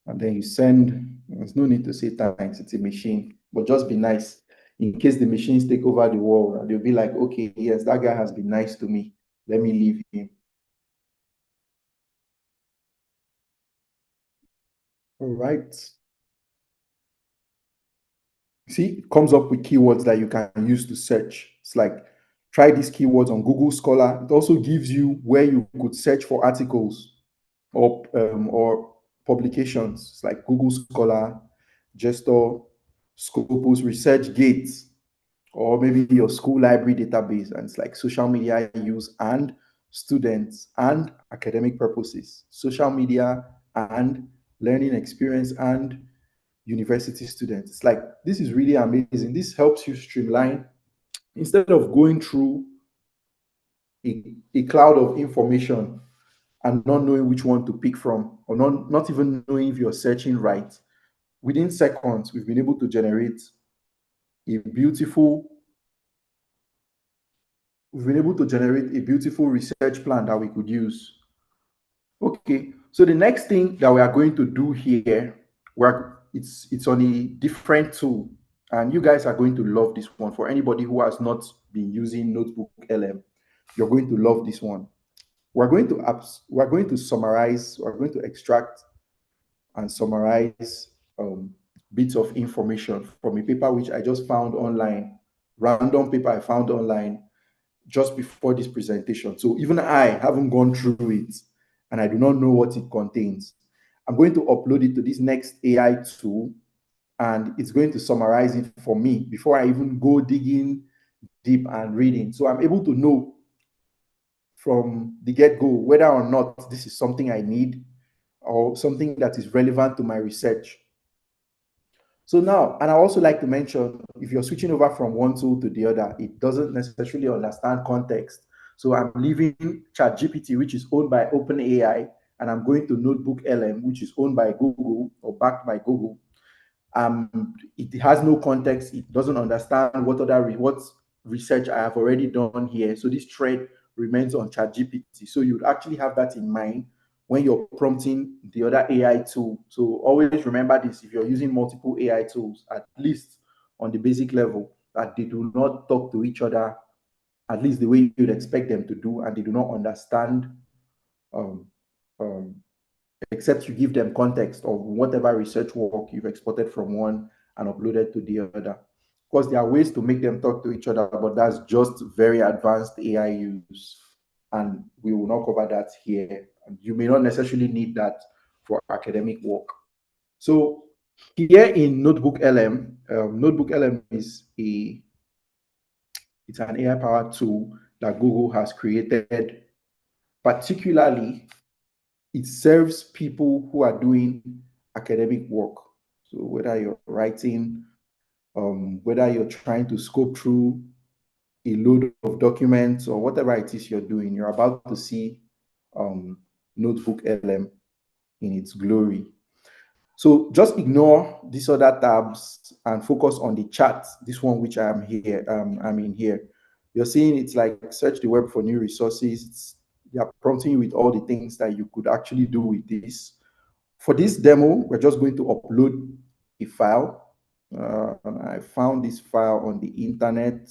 And then you send. There's no need to say thanks, it's a machine, but just be nice in case the machines take over the world. They'll be like, okay, yes, that guy has been nice to me, let me leave him. All right. See, it comes up with keywords that you can use to search. It's like, try these keywords on Google Scholar. It also gives you where you could search for articles or publications. It's like Google Scholar, Gestor, Scopus, ResearchGate, or maybe your school library database. And it's like social media use and students and academic purposes, social media and learning experience and university students. It's like, this is really amazing. This helps you streamline instead of going through a cloud of information and not knowing which one to pick from, or not even knowing if you're searching right. Within seconds, we've been able to generate a beautiful research plan that we could use. Okay, so the next thing that we are going to do here, it's on a different tool, and you guys are going to love this one. For anybody who has not been using Notebook LM, you're going to love this one. We're going to summarize, we're going to extract and summarize bits of information from a paper which I just found online, random paper I found online just before this presentation. So even I haven't gone through it. and I do not know what it contains. I'm going to upload it to this next AI tool, and it's going to summarize it for me before I even go digging deep and reading. So I'm able to know from the get-go whether or not this is something I need or something that is relevant to my research. So now, and I also like to mention, if you're switching over from one tool to the other, it doesn't necessarily understand context. So I'm leaving ChatGPT, which is owned by OpenAI, and I'm going to Notebook LM, which is owned by Google or backed by Google. It has no context. It doesn't understand what research I have already done here. So this thread remains on ChatGPT. So you'd actually have that in mind when you're prompting the other AI tool. So always remember this: if you're using multiple AI tools, at least on the basic level, that they do not talk to each other at least the way you'd expect them to do, and they do not understand um, um, except you give them context of whatever research work you've exported from one and uploaded to the other. Of course, there are ways to make them talk to each other, but that's just very advanced AI use. And we will not cover that here. And you may not necessarily need that for academic work. So here in Notebook LM, Notebook LM is it's an AI powered tool that Google has created. Particularly, it serves people who are doing academic work. So whether you're writing, whether you're trying to scope through a load of documents or whatever it is you're doing, you're about to see um, Notebook LM in its glory. So just ignore these other tabs and focus on the chat. This one which I am here, I'm in here. You're seeing it's like search the web for new resources. They are prompting you with all the things that you could actually do with this. For this demo, we're just going to upload a file. And I found this file on the internet,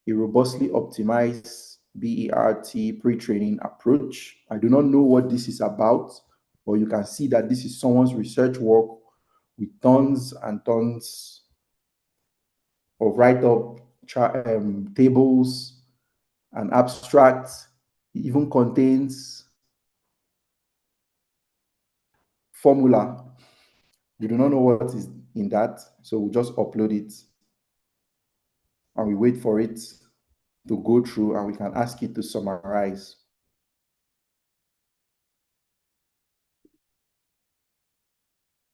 a robustly optimized BERT pre-training approach. I do not know what this is about, but you can see that this is someone's research work with tons and tons of write-up tables and abstracts. It even contains formula. We do not know what is in that, so we'll just upload it and we wait for it to go through and we can ask it to summarize.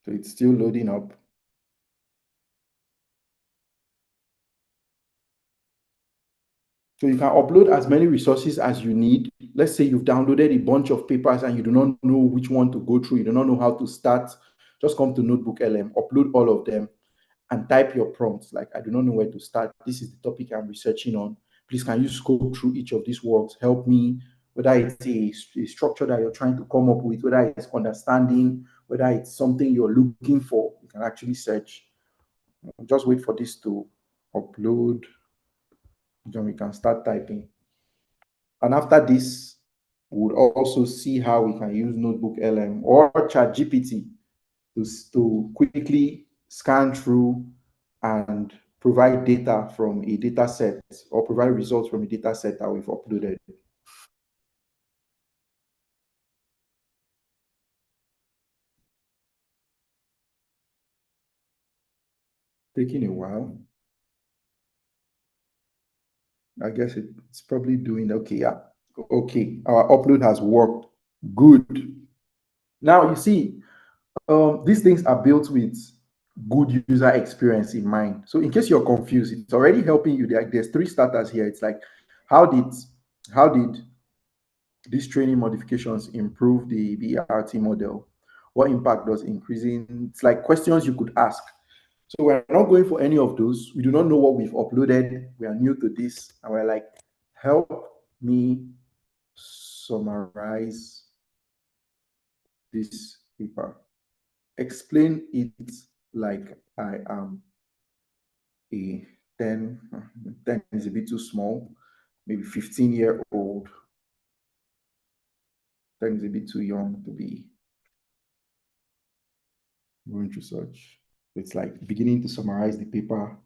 So it's still loading up. So you can upload as many resources as you need. Let's say you've downloaded a bunch of papers and you do not know which one to go through, you do not know how to start. Just come to Notebook LM, upload all of them, and type your prompts. Like, I do not know where to start. This is the topic I'm researching on. Please, can you scope through each of these works? Help me, whether it's a structure that you're trying to come up with, whether it's understanding, whether it's something you're looking for. You can actually search. Just wait for this to upload. Then we can start typing. And after this, we would also see how we can use Notebook LM or ChatGPT to quickly scan through and provide data from a data set or provide results from a data set that we've uploaded. Taking a while. I guess it's probably doing okay. Yeah. Okay. Our upload has worked. Good. Now you see, these things are built with good user experience in mind. So in case you're confused, it's already helping you. There's three starters here. It's like, how did these training modifications improve the BRT model? What impact does increasing? It's like questions you could ask. So we're not going for any of those. We do not know what we've uploaded. We are new to this, and we're like, help me summarize this paper. Explain it like I am a 10, 10 is a bit too small, maybe 15-year-old. 10 is a bit too young to be going through such. It's like beginning to summarize the paper.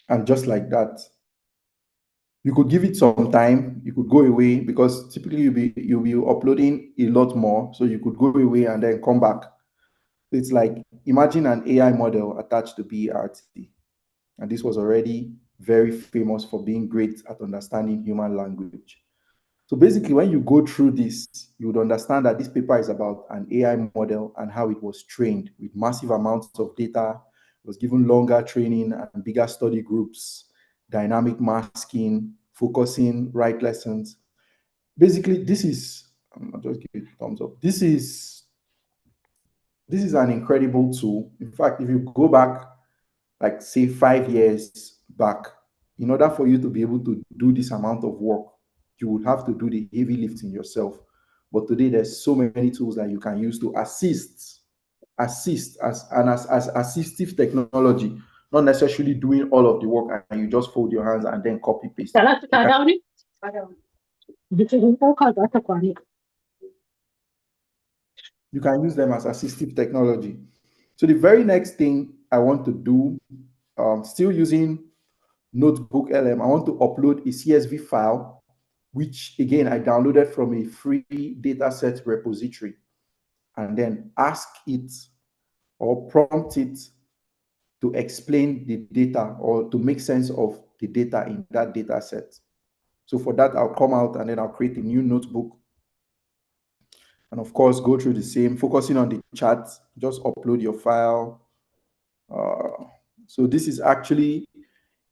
And just like that, you could give it some time, you could go away because typically you'll be uploading a lot more. So you could go away and then come back. It's like imagine an AI model attached to BRT. And this was already very famous for being great at understanding human language. So basically, when you go through this, you would understand that this paper is about an AI model and how it was trained with massive amounts of data. It was given longer training and bigger study groups, dynamic masking, focusing, right lessons. Basically, this is, I'll just give it a thumbs up. This is an incredible tool. In fact, if you go back, like say 5 years back, in order for you to be able to do this amount of work, you would have to do the heavy lifting yourself. But today, there's so many tools that you can use to assist as assistive technology, not necessarily doing all of the work and you just fold your hands and then copy paste. You can use them as assistive technology. So the very next thing I want to do, still using Notebook LM, I want to upload a CSV file, which again I downloaded from a free dataset repository, and then ask it or prompt it to explain the data or to make sense of the data in that data set. So for that, I'll come out and then I'll create a new notebook and of course go through the same, focusing on the chat, just upload your file. So this is actually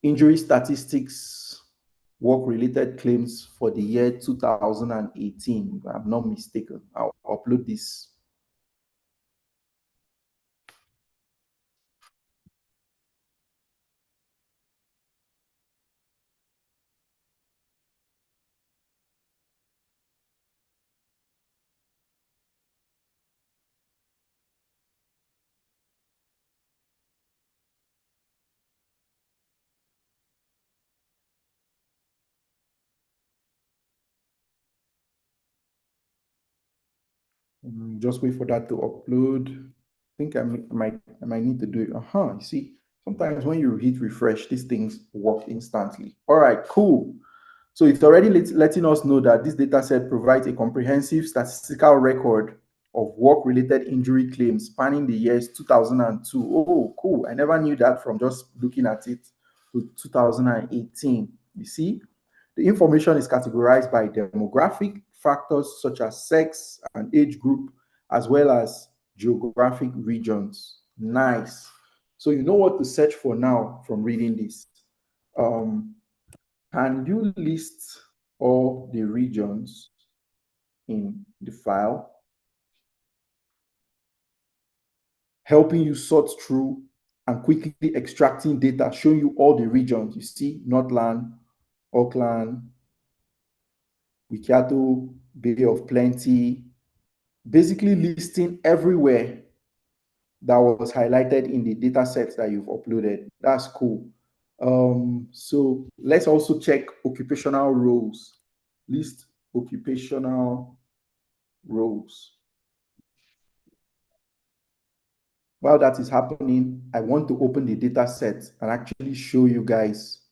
injury statistics, work-related claims for the year 2018, if I'm not mistaken. I'll upload this. Just wait for that to upload. I think I might need to do it. You see, sometimes when you hit refresh, these things work instantly. All right, cool. So it's already letting us know that this data set provides a comprehensive statistical record of work-related injury claims spanning the years 2002. Oh, cool. I never knew that from just looking at it to 2018. You see, the information is categorized by demographic factors such as sex and age group, as well as geographic regions. Nice. So you know what to search for now from reading this. Um, can you list all the regions in the file, helping you sort through and quickly extracting data, showing you all the regions? You see, Northland, Auckland, Wikiato, Bay of Plenty, basically listing everywhere that was highlighted in the data sets that you've uploaded. That's cool. So let's also check occupational roles. List occupational roles. While that is happening, I want to open the data set and actually show you guys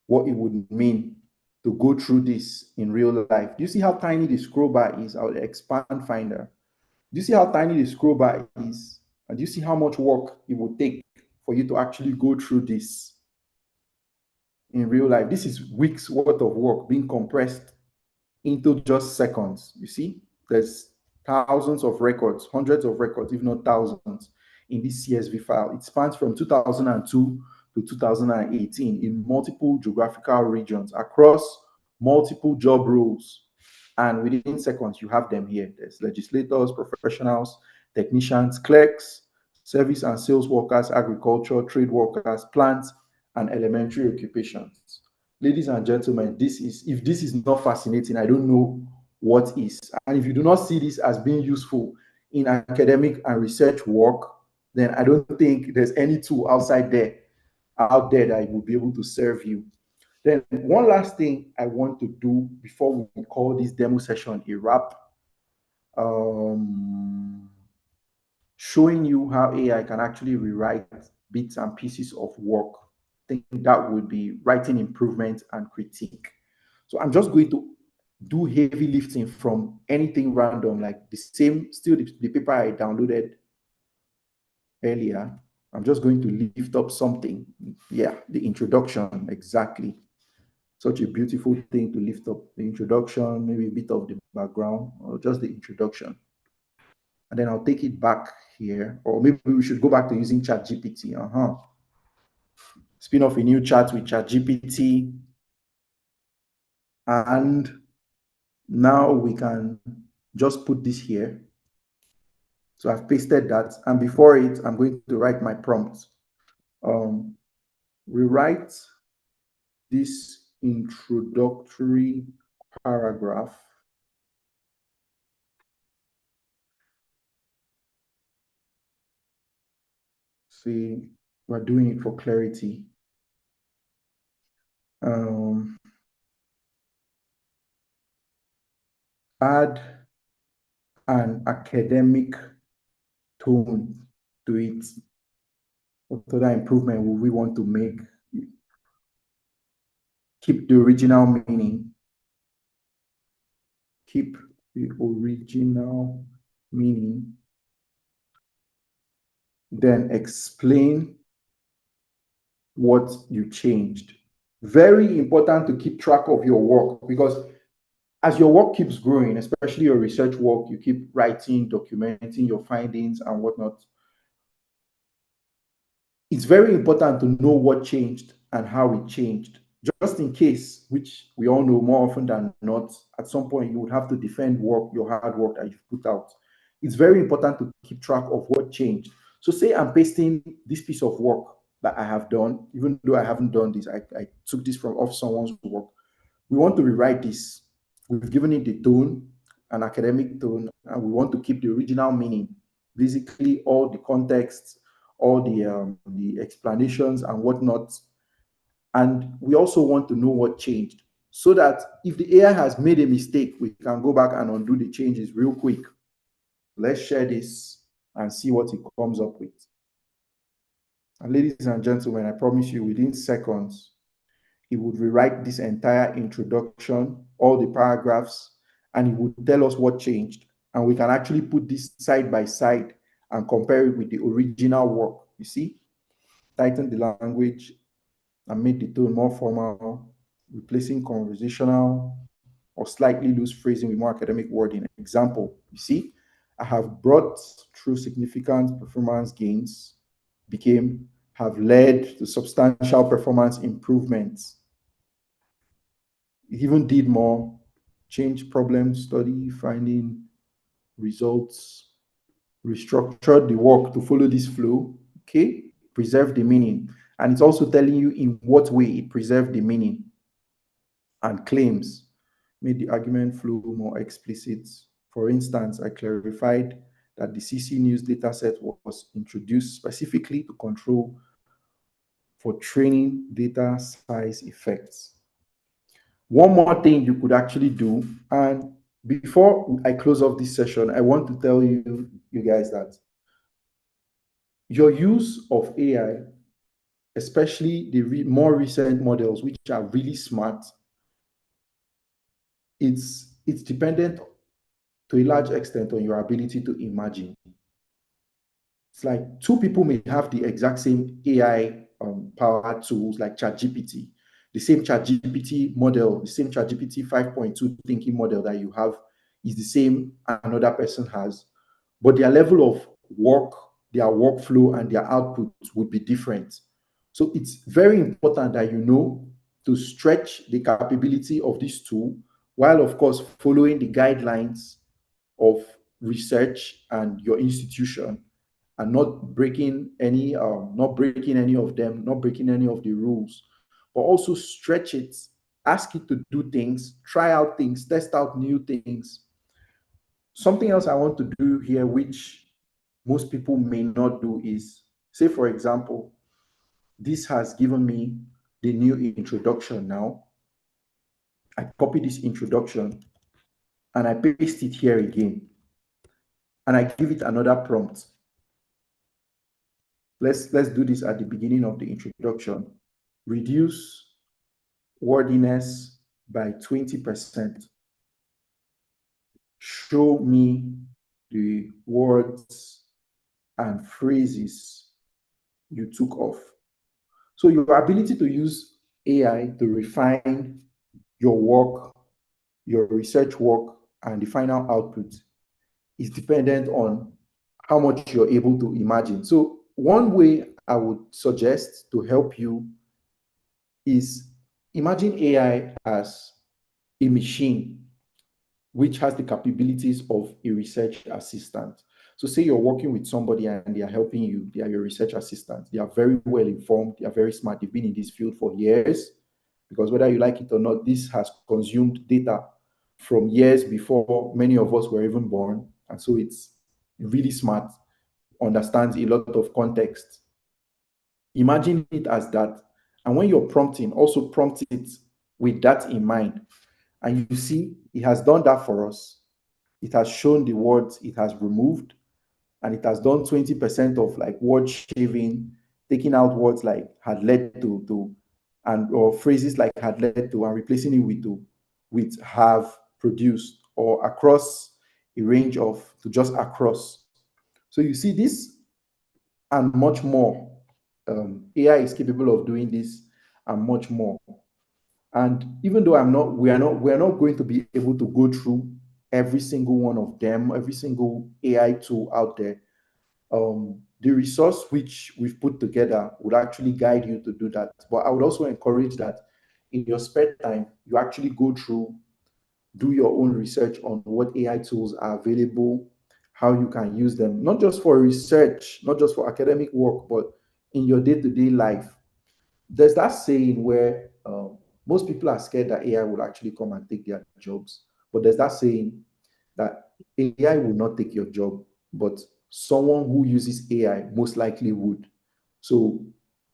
what it would mean to go through this in real life. Do you see how tiny the scroll bar is? I'll expand Finder. Do you see how tiny the scroll bar is? And do you see how much work it would take for you to actually go through this in real life? This is weeks worth of work being compressed into just seconds. You see, there's thousands of records, hundreds of records, if not thousands, in this CSV file. It spans from 2002 to 2018 in multiple geographical regions across multiple job roles. And within seconds, you have them here. There's legislators, professionals, technicians, clerks, service and sales workers, agriculture, trade workers, plants, and elementary occupations. Ladies and gentlemen, if this is not fascinating, I don't know what is. And if you do not see this as being useful in academic and research work, then I don't think there's any tool out there that will be able to serve you. Then one last thing I want to do before we call this demo session a wrap, showing you how AI can actually rewrite bits and pieces of work. think that would be writing improvement and critique. So I'm just going to do heavy lifting from anything random, like the same, still the paper I downloaded earlier. I'm just going to lift up something. Yeah, the introduction, exactly. Such a beautiful thing to lift up. The introduction, maybe a bit of the background, or just the introduction. And then I'll take it back here, or maybe we should go back to using ChatGPT. Spin off a new chat with ChatGPT, and now we can just put this here. So I've pasted that, and before it, I'm going to write my prompt. Rewrite this introductory paragraph. See, we're doing it for clarity. Add an academic tone to it. What other improvement will we want to make? Keep the original meaning. Keep the original meaning. Then explain what you changed. Very important to keep track of your work, because as your work keeps growing, especially your research work, you keep writing, documenting your findings and whatnot. It's very important to know what changed and how it changed, just in case, which we all know more often than not, at some point you would have to defend work, your hard work that you've put out. It's very important to keep track of what changed. So say I'm pasting this piece of work that I have done, even though I haven't done this, I took this from off someone's work. We want to rewrite this. We've given it the tone, an academic tone, and we want to keep the original meaning, basically all the context, all the explanations and whatnot. And we also want to know what changed, so that if the AI has made a mistake, we can go back and undo the changes real quick. Let's share this and see what it comes up with. And ladies and gentlemen, I promise you, within seconds, he would rewrite this entire introduction, all the paragraphs, and he would tell us what changed. And we can actually put this side by side and compare it with the original work. You see, tighten the language and made the tone more formal, replacing conversational or slightly loose phrasing with more academic wording. Example, you see, I have brought through significant performance gains, became have led to substantial performance improvements. It even did more, change problem study, finding results, restructured the work to follow this flow, okay? Preserve the meaning. And it's also telling you in what way it preserved the meaning. And claims, made the argument flow more explicit. For instance, I clarified that the CC News dataset was introduced specifically to control for training data size effects. One more thing you could actually do, and before I close off this session, I want to tell you guys that your use of AI, especially the more recent models, which are really smart, it's dependent to a large extent on your ability to imagine. It's like two people may have the exact same AI power tools like ChatGPT, the same ChatGPT model, the same ChatGPT 5.2 thinking model that you have is the same another person has, but their level of work, their workflow, and their output would be different. So it's very important that you know to stretch the capability of this tool while, of course, following the guidelines of research and your institution, and not breaking any of them, not breaking any of the rules, but also stretch it, ask it to do things, try out things, test out new things. Something else I want to do here, which most people may not do, is say, for example, this has given me the new introduction now. I copy this introduction and I paste it here again. And I give it another prompt. Let's do this at the beginning of the introduction. reduce wordiness by 20%. Show me the words and phrases you took off. So your ability to use AI to refine your work, your research work, and the final output is dependent on how much you're able to imagine. So one way I would suggest to help you is imagine AI as a machine which has the capabilities of a research assistant. So say you're working with somebody and they are helping you, they are your research assistant. They are very well informed, they are very smart, they've been in this field for years, because whether you like it or not, this has consumed data from years before many of us were even born. And so it's really smart, understands a lot of context. Imagine it as that. And when you're prompting, also prompt it with that in mind. And you see, it has done that for us. It has shown the words it has removed, and it has done 20% of like word shaving, taking out words like had led to and or phrases like had led to and replacing it with to with have produced or across a range of to just across. So you see this and much more. AI is capable of doing this and much more. And even though we are not going to be able to go through every single one of them, every single AI tool out there. The resource which we've put together would actually guide you to do that. But I would also encourage that in your spare time, you actually go through, do your own research on what AI tools are available, how you can use them, not just for research, not just for academic work, but in your day-to-day life. There's that saying where most people are scared that AI will actually come and take their jobs. But there's that saying that AI will not take your job, but someone who uses AI most likely would. So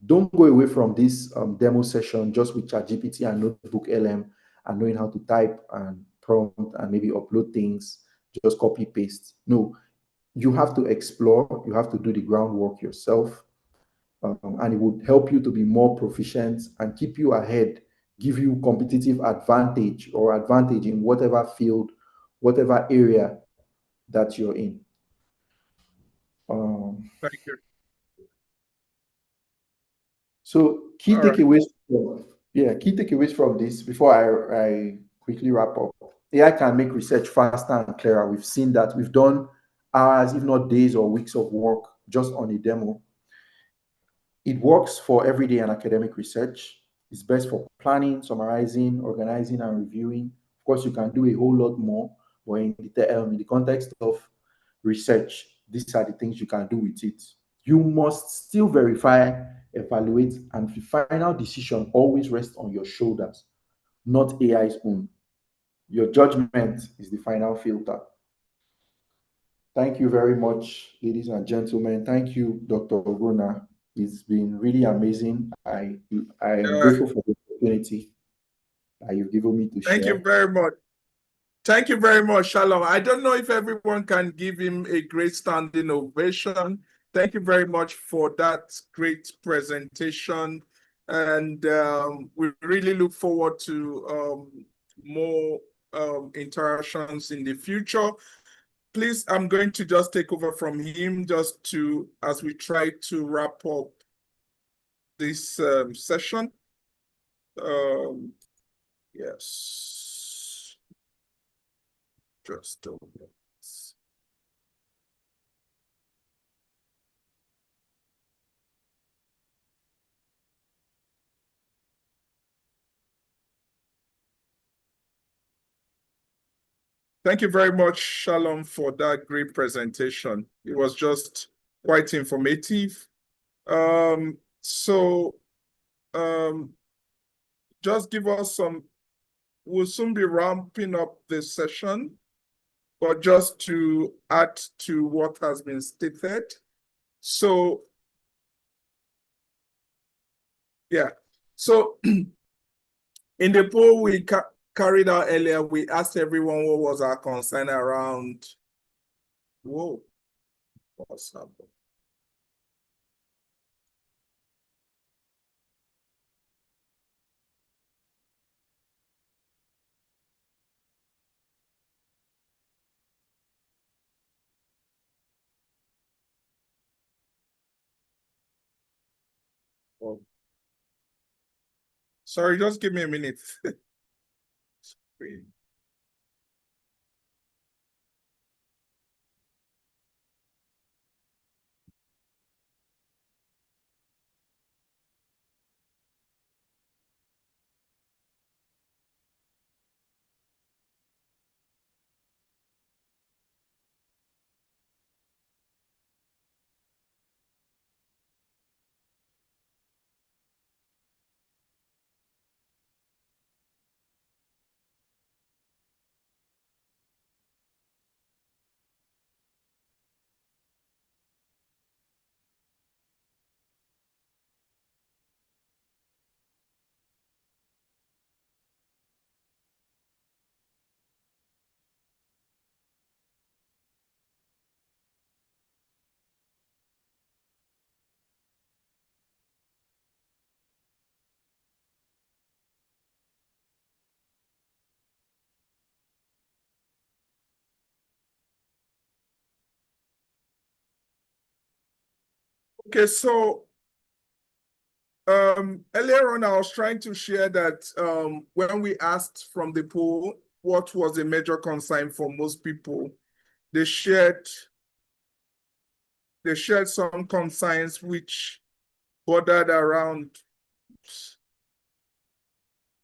don't go away from this demo session just with ChatGPT and Notebook LM and knowing how to type and prompt and maybe upload things, just copy paste. No, you have to explore, you have to do the groundwork yourself, and it would help you to be more proficient and keep you ahead, give you competitive advantage or advantage in whatever field, whatever area that you're in. Thank you. So key All right. takeaways, key takeaways from this before I quickly wrap up. AI can make research faster and clearer. We've seen that. We've done hours, if not days or weeks of work just on a demo. It works for everyday and academic research. It's best for planning, summarizing, organizing, and reviewing. Of course, you can do a whole lot more, but in the context of research, these are the things you can do with it. You must still verify, evaluate, and the final decision always rests on your shoulders, not AI's own. Your judgment is the final filter. Thank you very much, ladies and gentlemen. Thank you, Dr. Ogona. It's been really amazing. I am grateful for the opportunity that you've given me to Thank you share. very much. Thank you very much, Shalom. I don't know if everyone can give him a great standing ovation. Thank you very much for that great presentation. And we really look forward to more interactions in the future. Please, I'm going to just take over from him just to, as we try to wrap up this session. Yes. Just a minute. Thank you very much, Shalom, for that great presentation. It was just quite informative. Just give us some, we'll soon be ramping up this session, but just to add to what has been stated. So, yeah. So, in the poll we carried out earlier, we asked everyone what was our concern around, whoa, what's happening? Oh. Sorry, just give me a minute. Okay, so earlier on, I was trying to share that when we asked from the poll what was a major concern for most people, they shared some concerns which bordered around,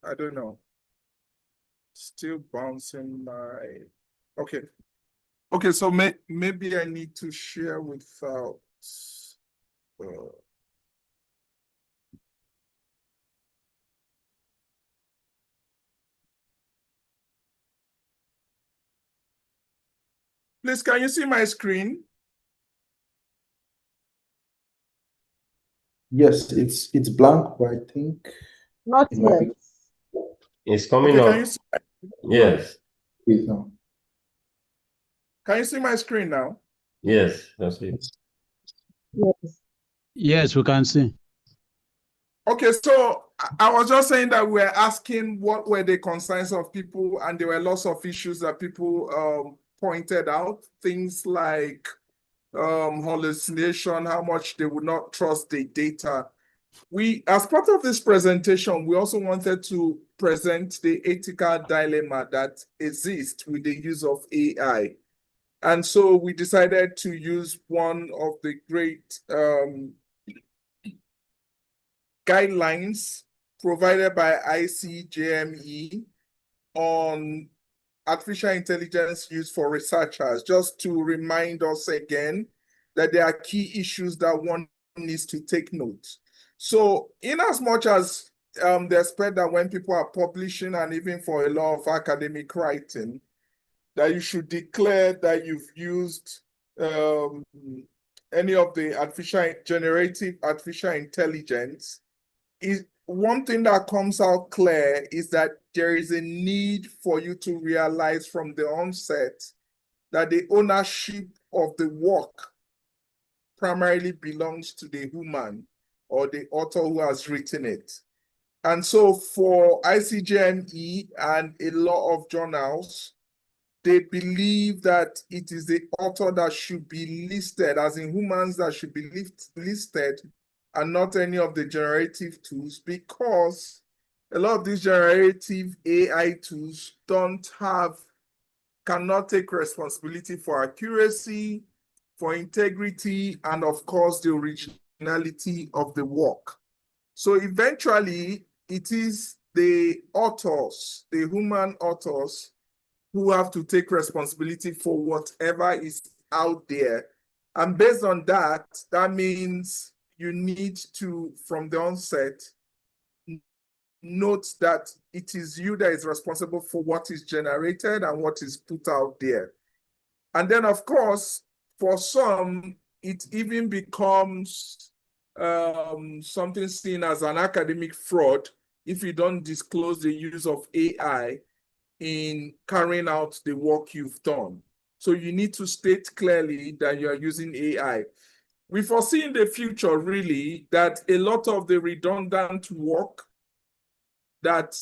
I don't know, still bouncing my, okay. Okay, so maybe I need to share without, please, can you see my screen? Yes, it's blank, but I think Not it might yet. be. It's coming Okay, can you up. see, Yes. Wait now. can you see my screen now? Yes, that's it. Yes. Yes, we can see. Okay, so I was just saying that we're asking what were the concerns of people, and there were lots of issues that people pointed out. Things like hallucination, how much they would not trust the data. We, as part of this presentation, we also wanted to present the ethical dilemma that exists with the use of AI. And so we decided to use one of the great guidelines provided by ICJME on artificial intelligence used for researchers, just to remind us again that there are key issues that one needs to take note. So in as much as they expect that when people are publishing, and even for a lot of academic writing, that you should declare that you've used any of the generative artificial intelligence, is one thing that comes out clear is that there is a need for you to realize from the onset that the ownership of the work primarily belongs to the human or the author who has written it. And so for ICJME and a lot of journals, they believe that it is the author that should be listed, as in humans that should be listed, and not any of the generative tools, because a lot of these generative AI tools cannot take responsibility for accuracy, for integrity, and of course, the originality of the work. So eventually, it is the authors, the human authors, who have to take responsibility for whatever is out there. And based on that, that means you need to, from the onset, note that it is you that is responsible for what is generated and what is put out there. And then, of course, for some, it even becomes something seen as an academic fraud if you don't disclose the use of AI in carrying out the work you've done. So you need to state clearly that you are using AI. We foresee in the future, really, that a lot of the redundant work that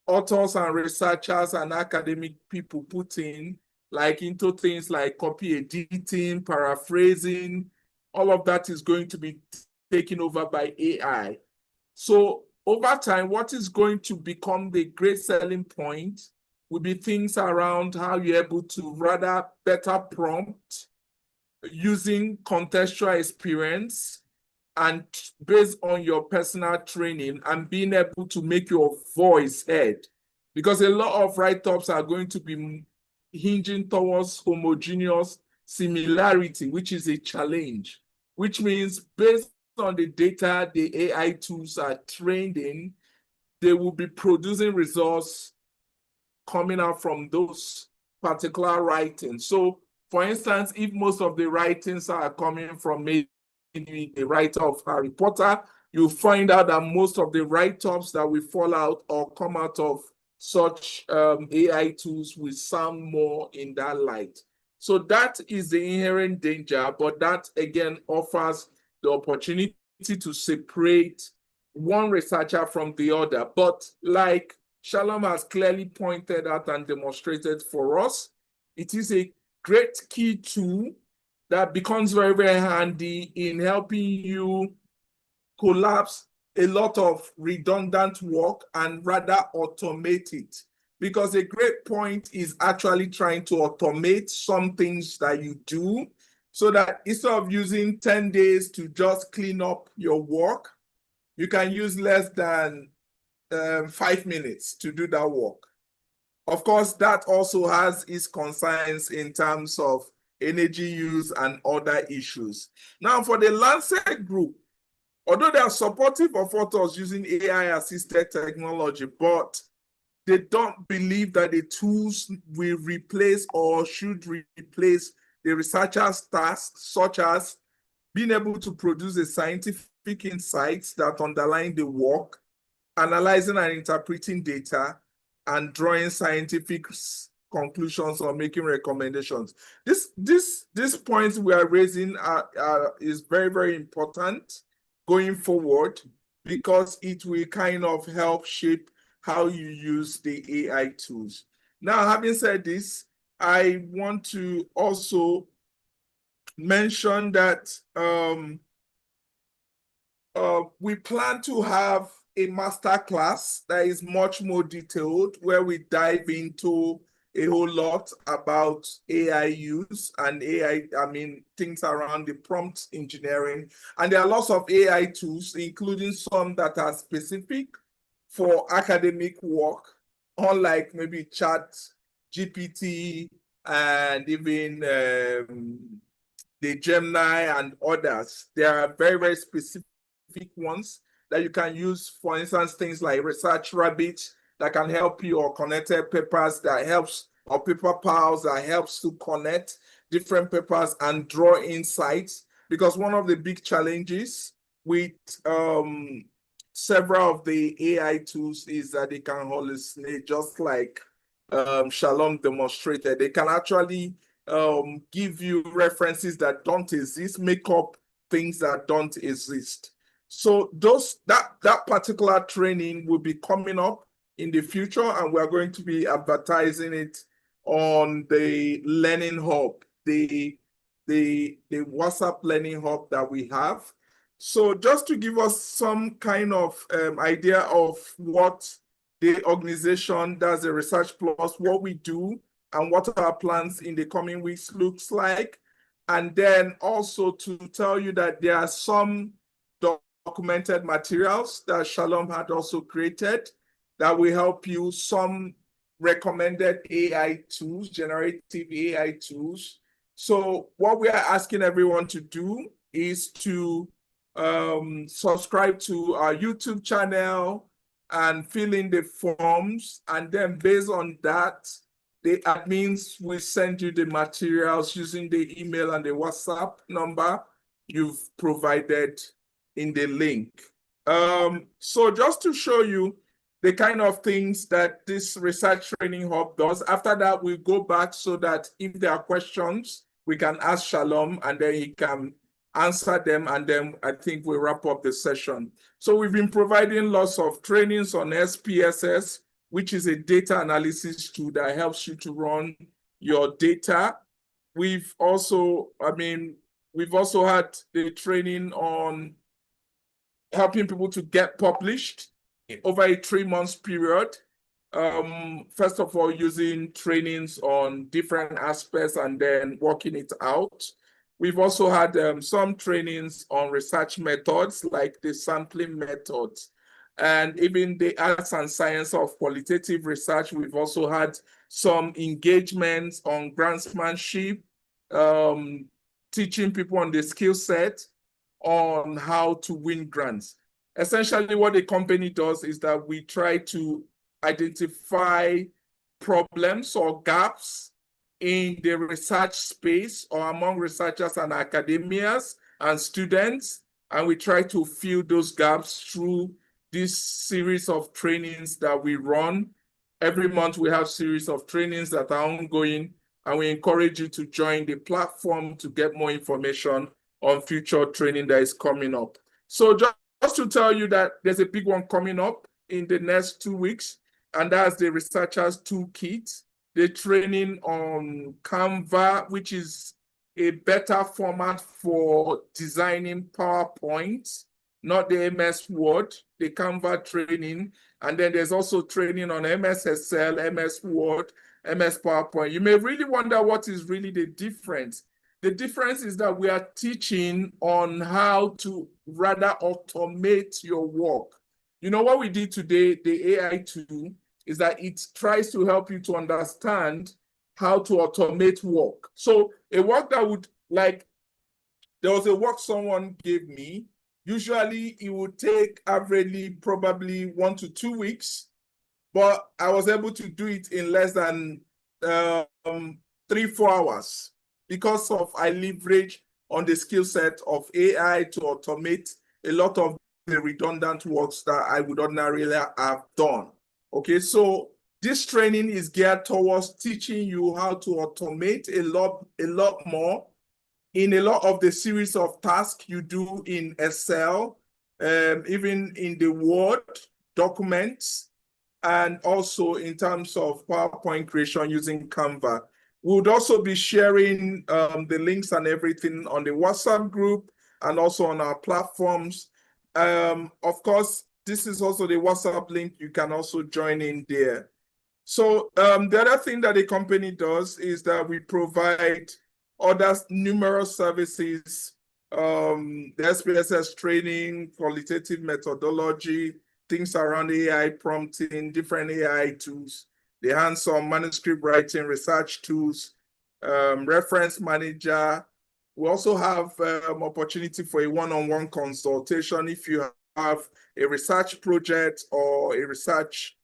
authors and researchers and academic people put in, like into things like copy editing, paraphrasing, all of that is going to be taken over by AI. So over time, what is going to become the great selling point will be things around how you're able to rather better prompt using contextual experience and based on your personal training and being able to make your voice heard. Because a lot of write-ups are going to be hinging towards homogeneous similarity, which is a challenge, which means based on the data the AI tools are trained in, they will be producing results coming out from those particular writings. So, for instance, if most of the writings are coming from maybe the writer of Harry Potter, you'll find out that most of the write-ups that will fall out or come out of such AI tools will sound more in that light. So that is the inherent danger, but that again offers the opportunity to separate one researcher from the other. But like Shalom has clearly pointed out and demonstrated for us, it is a great key tool that becomes very, very handy in helping you collapse a lot of redundant work and rather automate it. Because a great point is actually trying to automate some things that you do so that instead of using 10 days to just clean up your work, you can use less than 5 minutes to do that work. Of course, that also has its concerns in terms of energy use and other issues. Now, for the Lancet group, although they are supportive of authors using AI-assisted technology, but they don't believe that the tools will replace or should replace the researcher's tasks, such as being able to produce the scientific insights that underline the work, analyzing and interpreting data, and drawing scientific conclusions or making recommendations. This points we are raising is very, very important going forward because it will kind of help shape how you use the AI tools. Now, having said this, I want to also mention that we plan to have a master class that is much more detailed where we dive into a whole lot about AI use and things around the prompt engineering. And there are lots of AI tools, including some that are specific for academic work, unlike maybe Chat GPT and even the Gemini and others. There are very, very specific ones that you can use, for instance, things like Research Rabbit that can help you, or Connected Papers that helps, or Paper Pals that helps to connect different papers and draw insights. Because one of the big challenges with several of the AI tools is that they can hallucinate, just like Shalom demonstrated. They can actually give you references that don't exist, make up things that don't exist. So that particular training will be coming up in the future, and we're going to be advertising it on the Learning Hub, the WhatsApp Learning Hub that we have. So just to give us some kind of idea of what the organization does, the Research Plus, what we do, and what our plans in the coming weeks looks like. And then also to tell you that there are some documented materials that Shalom had also created that will help you, some recommended AI tools, generative AI tools. So what we are asking everyone to do is to subscribe to our YouTube channel and fill in the forms. And then based on that, the admins will send you the materials using the email and the WhatsApp number you've provided in the link. So just to show you the kind of things that this Research Training Hub does, after that, we'll go back so that if there are questions, we can ask Shalom and then he can answer them, and then I think we'll wrap up the session. So we've been providing lots of trainings on SPSS, which is a data analysis tool that helps you to run your data. We've also had the training on helping people to get published over a 3-month period. First of all, using trainings on different aspects and then working it out. We've also had some trainings on research methods like the sampling methods, and even the arts and science of qualitative research. We've also had some engagements on grantsmanship, teaching people on the skill set on how to win grants. Essentially, what the company does is that we try to identify problems or gaps in the research space or among researchers and academias and students, and we try to fill those gaps through this series of trainings that we run. Every month we have series of trainings that are ongoing, and we encourage you to join the platform to get more information on future training that is coming up. So just to tell you that there's a big one coming up in the next 2 weeks, and that's the Researchers Toolkit, the training on Canva, which is a better format for designing PowerPoint, not the MS Word, the Canva training. And then there's also training on MS Excel, MS Word, MS PowerPoint. You may really wonder what is really the difference. The difference is that we are teaching on how to rather automate your work. You know what we did today, the AI tool, is that it tries to help you to understand how to automate work. So a work that would, like, there was a work someone gave me. Usually it would take averagely probably 1 to 2 weeks, but I was able to do it in less than 3-4 hours because of I leverage on the skill set of AI to automate a lot of the redundant works that I would ordinarily have done. Okay, so this training is geared towards teaching you how to automate a lot more in a lot of the series of tasks you do in Excel, even in the Word documents, and also in terms of PowerPoint creation using Canva. We would also be sharing the links and everything on the WhatsApp group and also on our platforms. Of course, this is also the WhatsApp link. You can also join in there. So the other thing that the company does is that we provide other numerous services, the SPSS training, qualitative methodology, things around AI prompting, different AI tools, the hands-on manuscript writing, research tools, reference manager. We also have opportunity for a one-on-one consultation if you have a research project or a research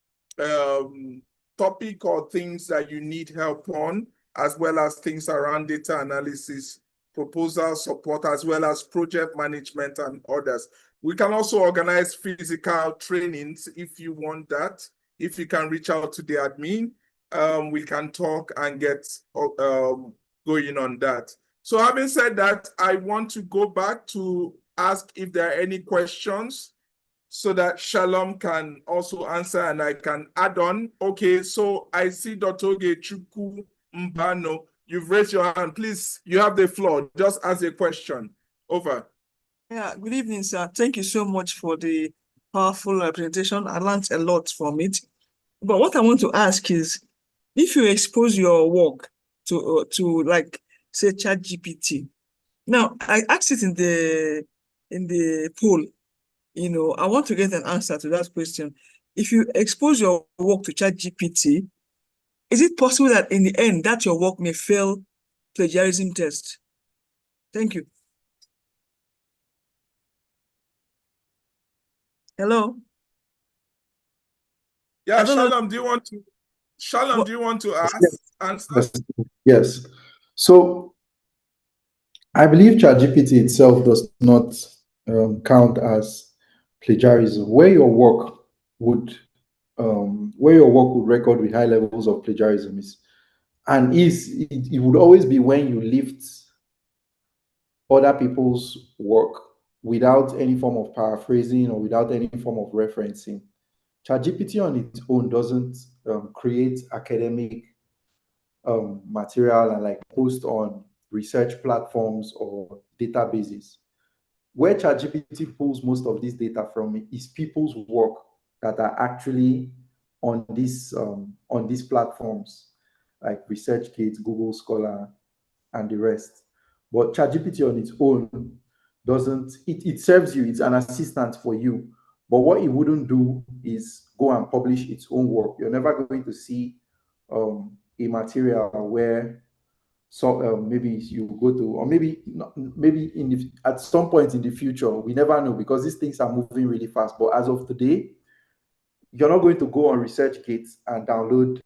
topic or things that you need help on, as well as things around data analysis, proposal support, as well as project management and others. We can also organize physical trainings if you want that. If you can reach out to the admin, we can talk and get going on that. So having said that, I want to go back to ask if there are any questions so that Shalom can also answer and I can add on. Okay, so I see Dr. Ogechukwu Mbano. You've raised your hand. Please, you have the floor. Just ask a question. Over. Yeah, good evening, sir. Thank you so much for the powerful presentation. I learned a lot from it. But what I want to ask is, if you expose your work to like, say, ChatGPT. Now, I asked it in the poll. You know, I want to get an answer to that question. If you expose your work to ChatGPT, is it possible that in the end that your work may fail plagiarism test? Thank you. Hello. Yeah, Shalom, do you want to answer? Yes. So I believe ChatGPT itself does not count as plagiarism. Where your work would record with high levels of plagiarism it would always be when you lift other people's work without any form of paraphrasing or without any form of referencing. ChatGPT on its own doesn't create academic material and like post on research platforms or databases. where ChatGPT pulls most of this data from is people's work that are actually on these platforms like ResearchGate, Google Scholar, and the rest. But ChatGPT on its own doesn't, it serves you, it's an assistant for you. But what it wouldn't do is go and publish its own work. You're never going to see a material where maybe you go to, or maybe maybe at some point in the future, we never know because these things are moving really fast. But as of today, you're not going to go on ResearchGate and download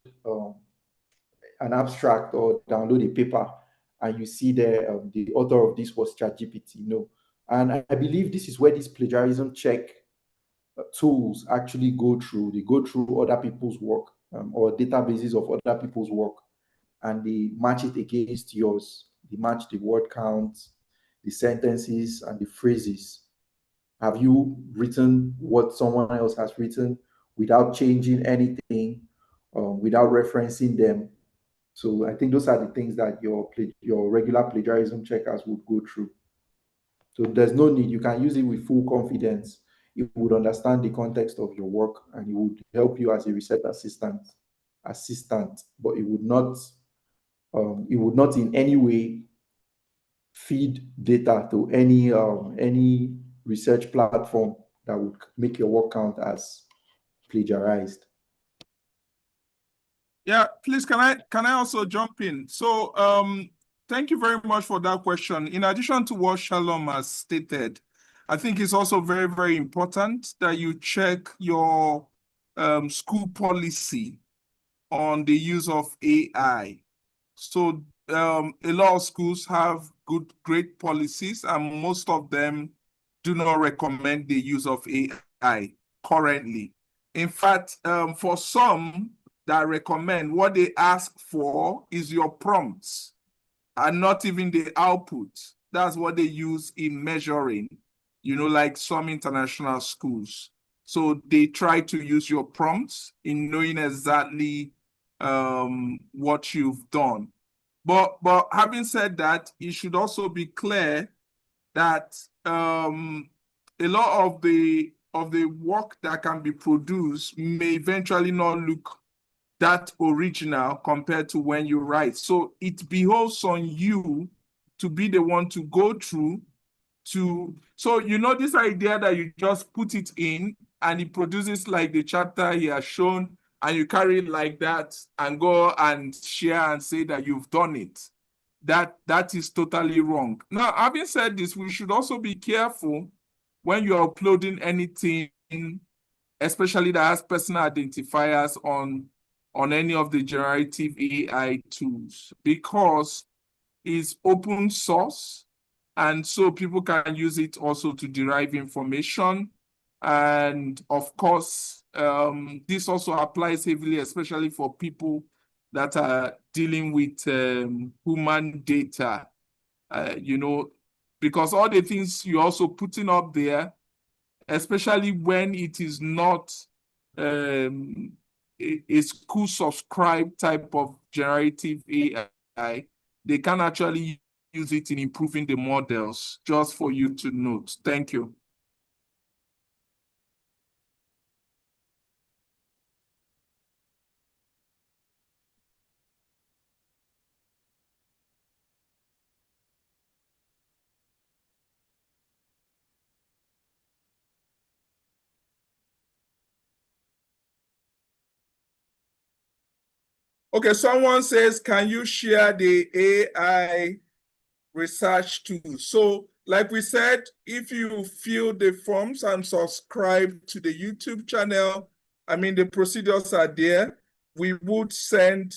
an abstract or download a paper and you see there the author of this was ChatGPT. No. And I believe this is where this plagiarism check tools actually go through. They go through other people's work or databases of other people's work, and they match it against yours. They match the word count, the sentences, and the phrases. Have you written what someone else has written without changing anything, without referencing them? So I think those are the things that your regular plagiarism checkers would go through. So there's no need. You can use it with full confidence. It would understand the context of your work and it would help you as a research assistant, but it would not in any way feed data to any research platform that would make your work count as plagiarized. Yeah, please, can I also jump in? So thank you very much for that question. In addition to what Shalom has stated, I think it's also very, very important that you check your school policy on the use of AI. So a lot of schools have great policies, and most of them do not recommend the use of AI currently. In fact, for some that recommend, what they ask for is your prompts and not even the output. That's what they use in measuring, like some international schools. So they try to use your prompts in knowing exactly what you've done. But having said that, it should also be clear that a lot of the work that can be produced may eventually not look that original compared to when you write. So it behoves on you to be the one to go through so this idea that you just put it in and it produces like the chapter he has shown, and you carry it like that and go and share and say that you've done it. That is totally wrong. Now, having said this, we should also be careful when you're uploading anything, especially that has personal identifiers on any of the generative AI tools, because it's open source. And so people can use it also to derive information. And of course, this also applies heavily, especially for people that are dealing with human data, because all the things you're also putting up there, especially when it is not a school subscribed type of generative AI, they can actually use it in improving the models, just for you to note. Thank you. Okay, someone says, can you share the AI research tool? So like we said, if you fill the forms and subscribe to the YouTube channel, the procedures are there. We would send,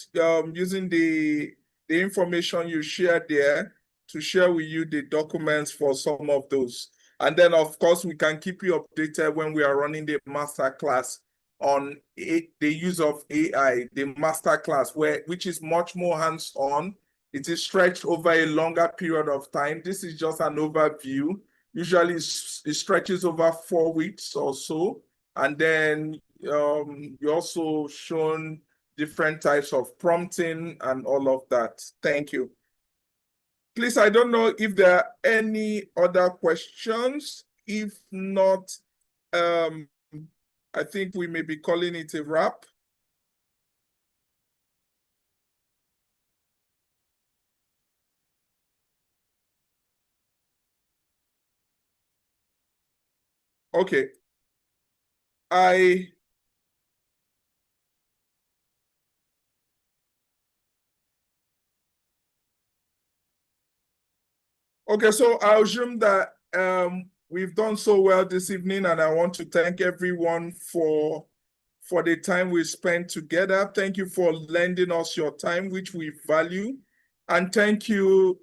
using the information you share there, to share with you the documents for some of those. And then, of course, we can keep you updated when we are running the masterclass on the use of AI, the masterclass, which is much more hands-on. It is stretched over a longer period of time. This is just an overview. Usually it stretches over 4 weeks or so. And then you're also shown different types of prompting and all of that. Thank you. Please, I don't know if there are any other questions. If not, I think we may be calling it a wrap. Okay. Okay, so I assume that we've done so well this evening, and I want to thank everyone for the time we spent together. Thank you for lending us your time, which we value. And thank you,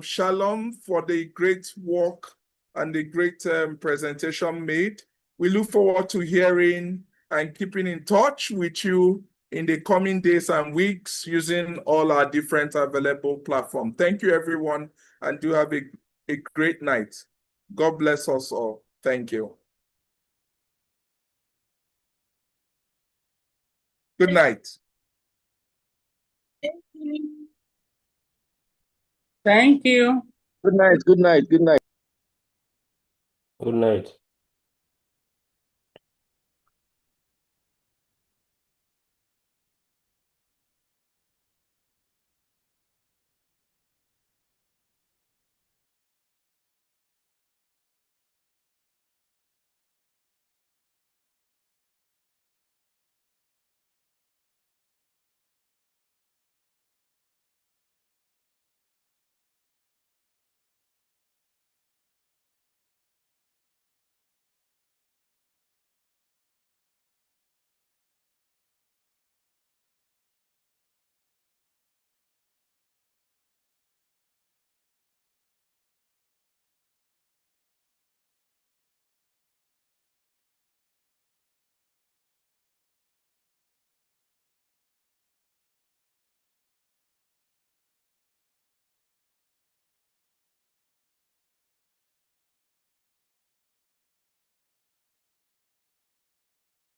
Shalom, for the great work and the great presentation made. We look forward to hearing and keeping in touch with you in the coming days and weeks using all our different available platforms. Thank you, everyone, and do have a great night. God bless us all. Thank you. Good night. Thank you. Good night. Good night. Good night. Good night.